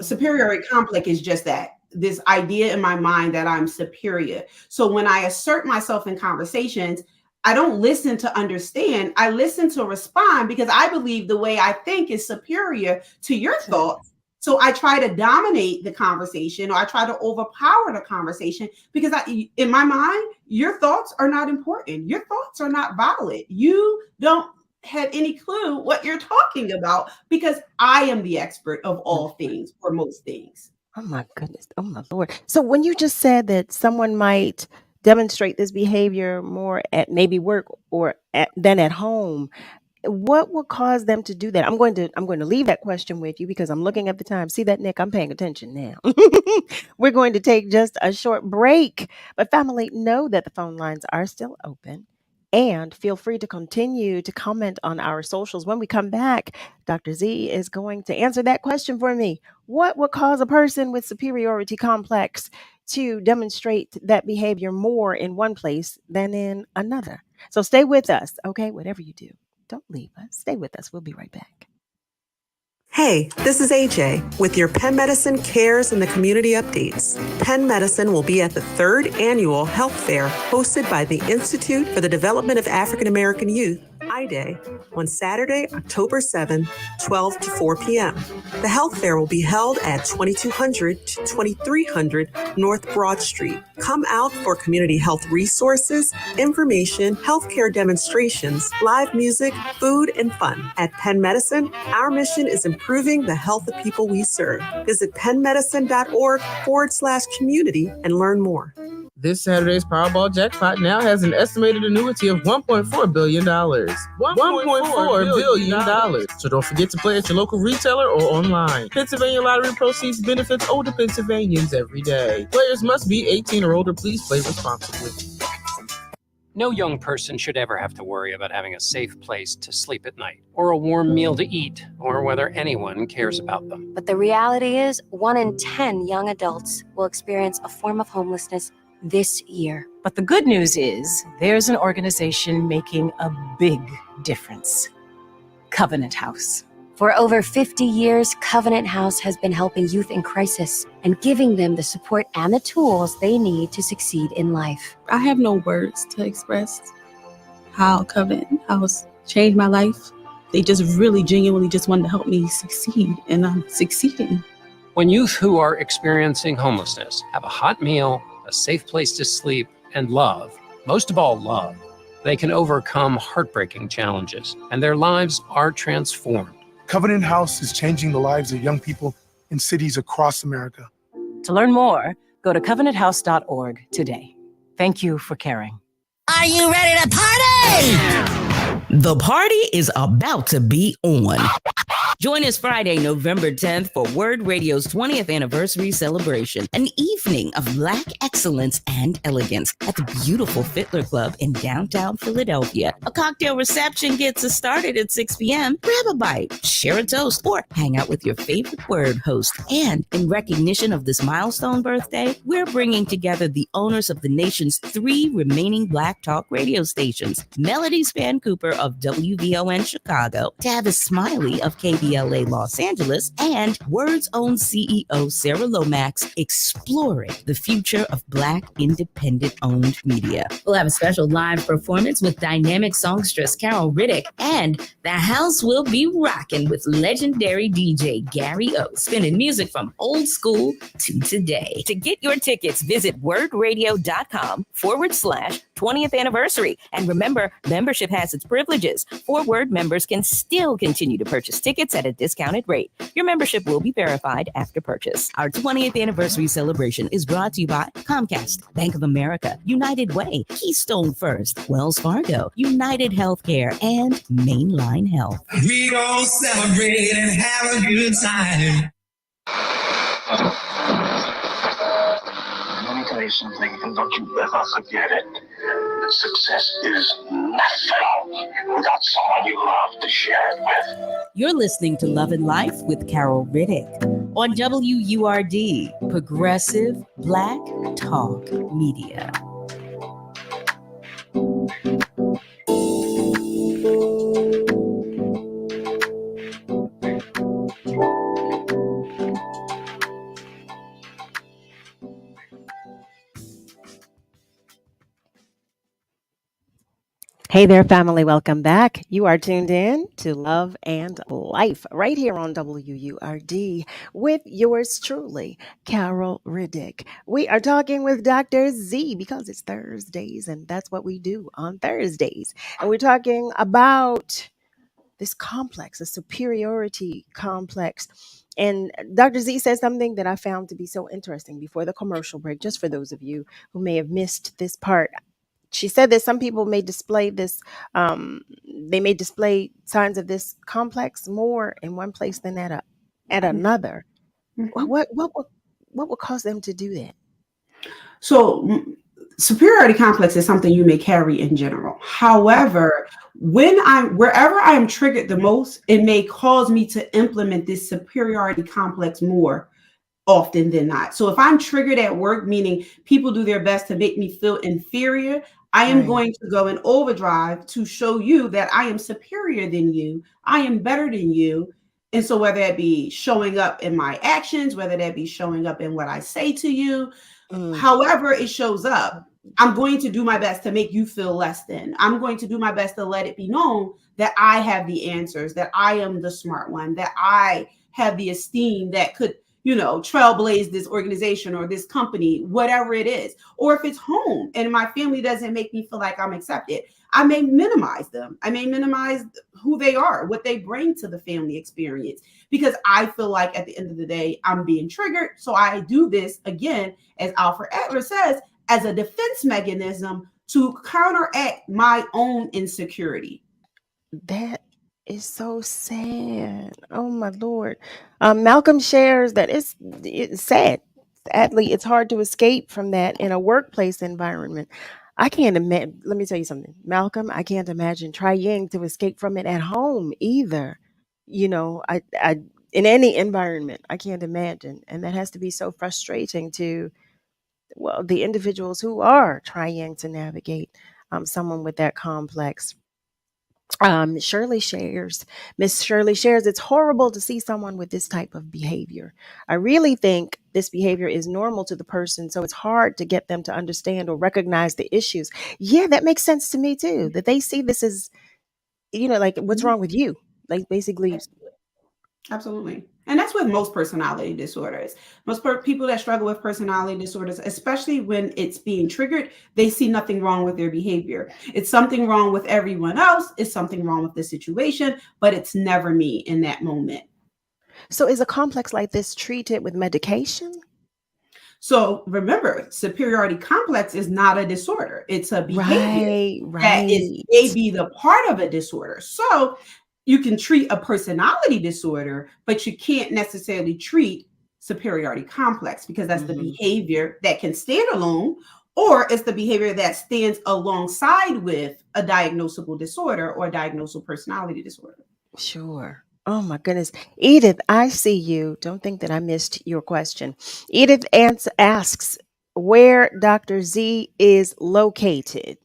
superiority complex is just that, this idea in my mind that I'm superior. So when I assert myself in conversations, I don't listen to understand. I listen to respond, because I believe the way I think is superior to your thoughts. So I try to dominate the conversation, or I try to overpower the conversation, because in my mind, your thoughts are not important. Your thoughts are not valid. You don't have any clue what you're talking about, because I am the expert of all things, or most things. Oh my goodness. Oh my Lord. So when you just said that someone might demonstrate this behavior more at maybe work or than at home, what will cause them to do that? I'm going to leave that question with you because I'm looking at the time. See that, Nick? I'm paying attention now. We're going to take just a short break, but family, know that the phone lines are still open. And feel free to continue to comment on our socials. When we come back, Dr. Z is going to answer that question for me. What would cause a person with superiority complex to demonstrate that behavior more in one place than in another? So stay with us, okay? Whatever you do, don't leave us. Stay with us. We'll be right back. Hey, this is AJ with your Penn Medicine Cares and the Community Updates. Penn Medicine will be at the 3rd Annual Health Fair hosted by the Institute for the Development of African American Youth, I-Day, on Saturday, October 7, 12 to 4 p.m. The health fair will be held at 2200 to 2300 North Broad Street. Come out for community health resources, information, healthcare demonstrations, live music, food, and fun. At Penn Medicine, our mission is improving the health of people we serve. Visit pennmedicine.org/community and learn more. This Saturday's Powerball jackpot now has an estimated annuity of $1.4 billion. $1.4 billion. So don't forget to play at your local retailer or online. Pennsylvania Lottery proceeds benefits older Pennsylvanians every day. Players must be 18 or older. Please play responsibly. No young person should ever have to worry about having a safe place to sleep at night, or a warm meal to eat, or whether anyone cares about them. But the reality is, 1 in 10 young adults will experience a form of homelessness this year. But the good news is there's an organization making a big difference. Covenant House. For over 50 years, Covenant House has been helping youth in crisis and giving them the support and the tools they need to succeed in life. I have no words to express how Covenant House changed my life. They just really genuinely just wanted to help me succeed, and I'm succeeding. When youth who are experiencing homelessness have a hot meal, a safe place to sleep, and love, most of all love, they can overcome heartbreaking challenges, and their lives are transformed. Covenant House is changing the lives of young people in cities across America. To learn more, go to covenanthouse.org today. Thank you for caring. Are you ready to party? The party is about to be on. Join us Friday, November 10th for WURD Radio's 20th anniversary celebration, an evening of Black excellence and elegance at the beautiful Fiddler Club in downtown Philadelphia. A cocktail reception gets us started at 6 p.m. Grab a bite, share a toast, or hang out with your favorite WURD host. And in recognition of this milestone birthday, we're bringing together the owners of the nation's 3 remaining Black talk radio stations, Melody Span Cooper of WVON Chicago, Tavis Smiley of KBLA Los Angeles, and WURD's own CEO Sarah Lomax, exploring the future of Black independent-owned media. We'll have a special live performance with dynamic songstress Carol Riddick, and the house will be rocking with legendary DJ Gary O, spinning music from old school to today. To get your tickets, visit wordradio.com/20th anniversary. And remember, membership has its privileges. For WURD members can still continue to purchase tickets at a discounted rate. Your membership will be verified after purchase. Our 20th anniversary celebration is brought to you by Comcast, Bank of America, United Way, Keystone First, Wells Fargo, United Healthcare, and Mainline Health. We gon' celebrate and have a good time. Let me tell you something, and don't you ever forget it. Success is nothing without someone you love to share it with. You're listening to Love and Life with Carol Riddick on WURD, Progressive Black Talk Media. Hey there, family. Welcome back. You are tuned in to Love and Life right here on WURD with yours truly, Carol Riddick. We are talking with Dr. Z because it's Thursdays, and that's what we do on Thursdays. And we're talking about this complex, a superiority complex. And Dr. Z said something that I found to be so interesting before the commercial break, just for those of you who may have missed this part. She said that some people may display this, they may display signs of this complex more in one place than at another. Mhm. What would cause them to do that? So superiority complex is something you may carry in general. However, wherever I am triggered the most, it may cause me to implement this superiority complex more often than not. So if I'm triggered at work, meaning people do their best to make me feel inferior, I am Right. going to go in overdrive to show you that I am superior than you, I am better than you. And so whether that be showing up in my actions, whether that be showing up in what I say to you, however it shows up, I'm going to do my best to make you feel less than. I'm going to do my best to let it be known that I have the answers, that I am the smart one, that I have the esteem that could, trailblaze this organization or this company, whatever it is. Or if it's home and my family doesn't make me feel like I'm accepted, I may minimize them. I may minimize who they are, what they bring to the family experience, because I feel like at the end of the day, I'm being triggered. So I do this again, as Alfred Adler says, as a defense mechanism to counteract my own insecurity. That is so sad. Oh my Lord. Malcolm shares that it's sad. Sadly, it's hard to escape from that in a workplace environment. I can't imagine. Let me tell you something, Malcolm. I can't imagine trying to escape from it at home either. I in any environment, I can't imagine, and that has to be so frustrating to the individuals who are trying to navigate someone with that complex. Shirley shares, Miss Shirley shares, it's horrible to see someone with this type of behavior. I really think this behavior is normal to the person, so it's hard to get them to understand or recognize the issues. Yeah, that makes sense to me too, that they see this as, like, what's wrong with you? Like, basically. Absolutely. And that's with most personality disorders. Most people that struggle with personality disorders, especially when it's being triggered, they see nothing wrong with their behavior. It's something wrong with everyone else. It's something wrong with the situation, but it's never me in that moment. So is a complex like this treated with medication? So remember, superiority complex is not a disorder. It's a behavior that may be the part of a disorder. So you can treat a personality disorder, but you can't necessarily treat superiority complex, because that's the behavior that can stand alone, or it's the behavior that stands alongside with a diagnosable disorder or a diagnosable personality disorder. Sure. Oh my goodness. Edith, I see you. Don't think that I missed your question. Edith asks where Dr. Z is located.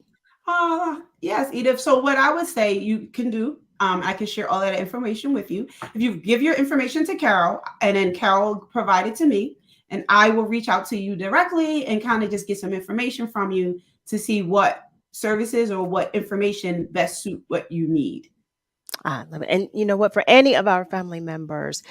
Yes, Edith. So what I would say you can do, I can share all that information with you. If you give your information to Carol, and then Carol provide it to me, and I will reach out to you directly and kind of just get some information from you to see what services or what information best suit what you need. I love it. And you know what? For any of our family members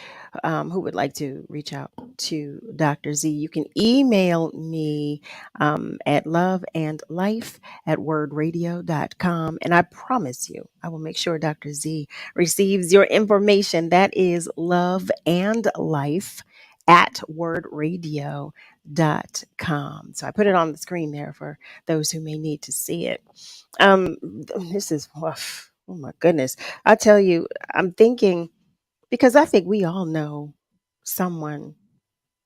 who would like to reach out to Dr. Z, you can email me at loveandlife@wordradio.com. And I promise you, I will make sure Dr. Z receives your information. That is loveandlife@wordradio.com. So I put it on the screen there for those who may need to see it. This is rough. Oh my goodness. I tell you, I'm thinking, because I think we all know someone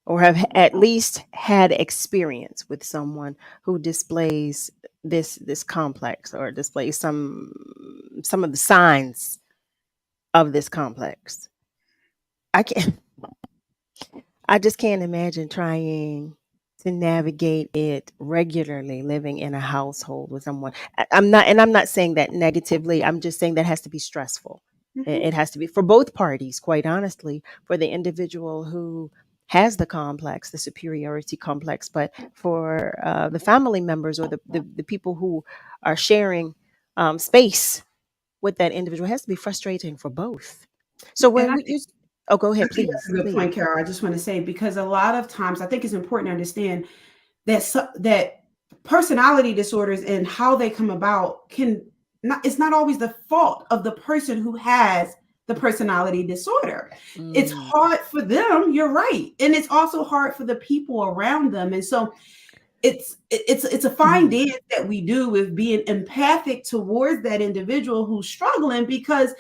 or have at least had experience with someone who displays this complex, or displays some of the signs of this complex. I just can't imagine trying to navigate it regularly, living in a household with someone. I'm not saying that negatively. I'm just saying that has to be stressful. It has to be for both parties, quite honestly, for the individual who has the complex, the superiority complex, but for the family members or the people who are sharing space with that individual, it has to be frustrating for both. So when we use, oh, go ahead, I think please. that's a good point, Carol. I just want to say, because a lot of times I think it's important to understand that that personality disorders and how they come about can it's not always the fault of the person who has the personality disorder. It's hard for them, you're right. And it's also hard for the people around them. And so it's a fine dance that we do with being empathic towards that individual who's struggling, because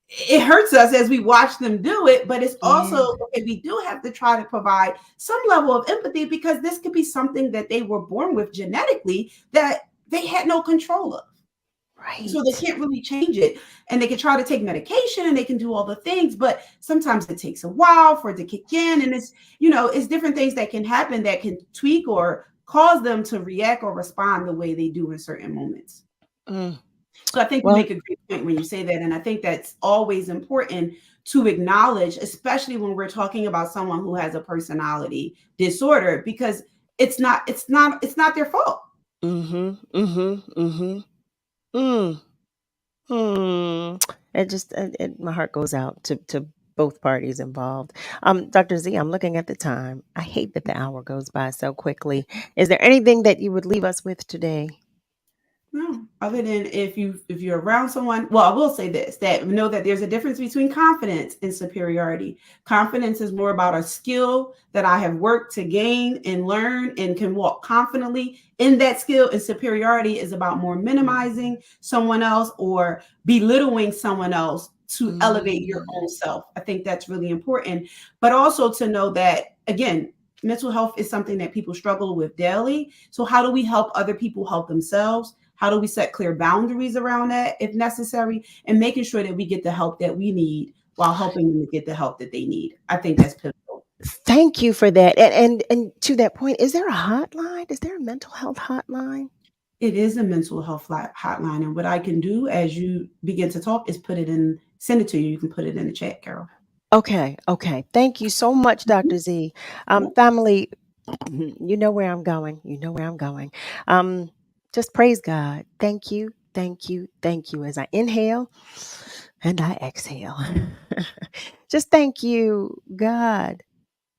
it hurts us as we watch them do it, but it's also okay, we do have to try to provide some level of empathy, because this could be something that they were born with genetically that they had no control of. Right. So they can't really change it. And they can try to take medication and they can do all the things, but sometimes it takes a while for it to kick in. And it's, it's different things that can happen that can tweak or cause them to react or respond the way they do in certain moments. So I think you make a great point when you say that. And I think that's always important to acknowledge, especially when we're talking about someone who has a personality disorder, because it's not their fault. My heart goes out to both parties involved. Dr. Z, I'm looking at the time. I hate that the hour goes by so quickly. Is there anything that you would leave us with today? No, other than if you're around someone, well, I will say this, that know that there's a difference between confidence and superiority. Confidence is more about a skill that I have worked to gain and learn and can walk confidently in that skill. And superiority is about more minimizing someone else or belittling someone else to elevate your own self. I think that's really important. But also to know that, again, mental health is something that people struggle with daily. So how do we help other people help themselves? How do we set clear boundaries around that if necessary, and making sure that we get the help that we need while helping them to get the help that they need? I think that's pivotal. Thank you for that. And to that point, is there a hotline? Is there a mental health hotline? It is a mental health hotline. And what I can do as you begin to talk is send it to you. You can put it in the chat, Carol. Okay. Thank you so much, Dr. Z. Family, you know where I'm going. Just praise God. Thank you as I inhale and I exhale. Just thank you, God,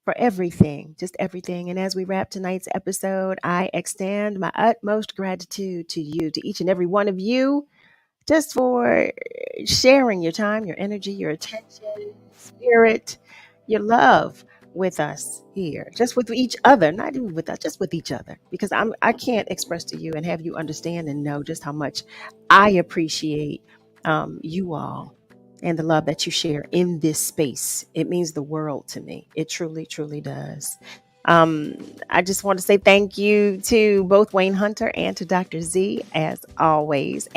for everything, just everything. And as we wrap tonight's episode, I extend my utmost gratitude to you, to each and every one of you, just for sharing your time, your energy, your attention, spirit, your love with us here, just with each other, not even with us, just with each other, because I can't express to you and have you understand and know just how much I appreciate you all and the love that you share in this space. It means the world to me. It truly, truly does. I just want to say thank you to both Wayne Hunter and to Dr. Z, as always.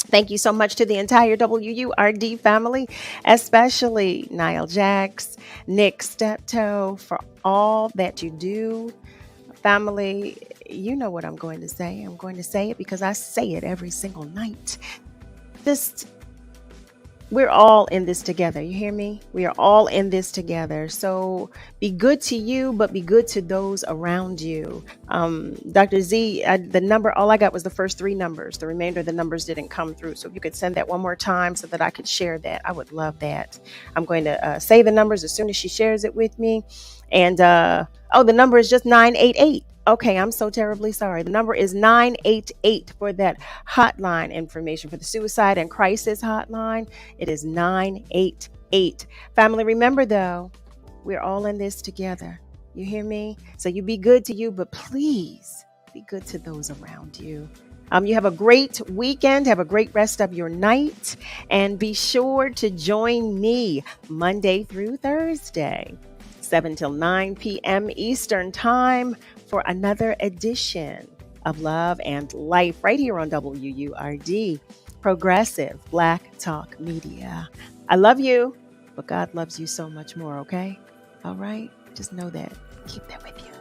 Thank you so much to the entire WURD family, especially Niall Jax, Nick Steptoe, for all that you do. Family, you know what I'm going to say. I'm going to say it because I say it every single night. We're all in this together. You hear me? We are all in this together. So be good to you, but be good to those around you. Dr. Z, the number, all I got was the first 3 numbers. The remainder of the numbers didn't come through. So if you could send that one more time so that I could share that, I would love that. I'm going to say the numbers as soon as she shares it with me. And, the number is just 988. Okay, I'm so terribly sorry. The number is 988 for that hotline information, for the suicide and crisis hotline. It is 988. Family, remember though, we're all in this together. You hear me? So you be good to you, but please be good to those around you. You have a great weekend. Have a great rest of your night. And be sure to join me Monday through Thursday, 7 till 9 p.m. Eastern Time, for another edition of Love and Life right here on WURD, Progressive Black Talk Media. I love you, but God loves you so much more, okay? All right? Just know that. Keep that with you.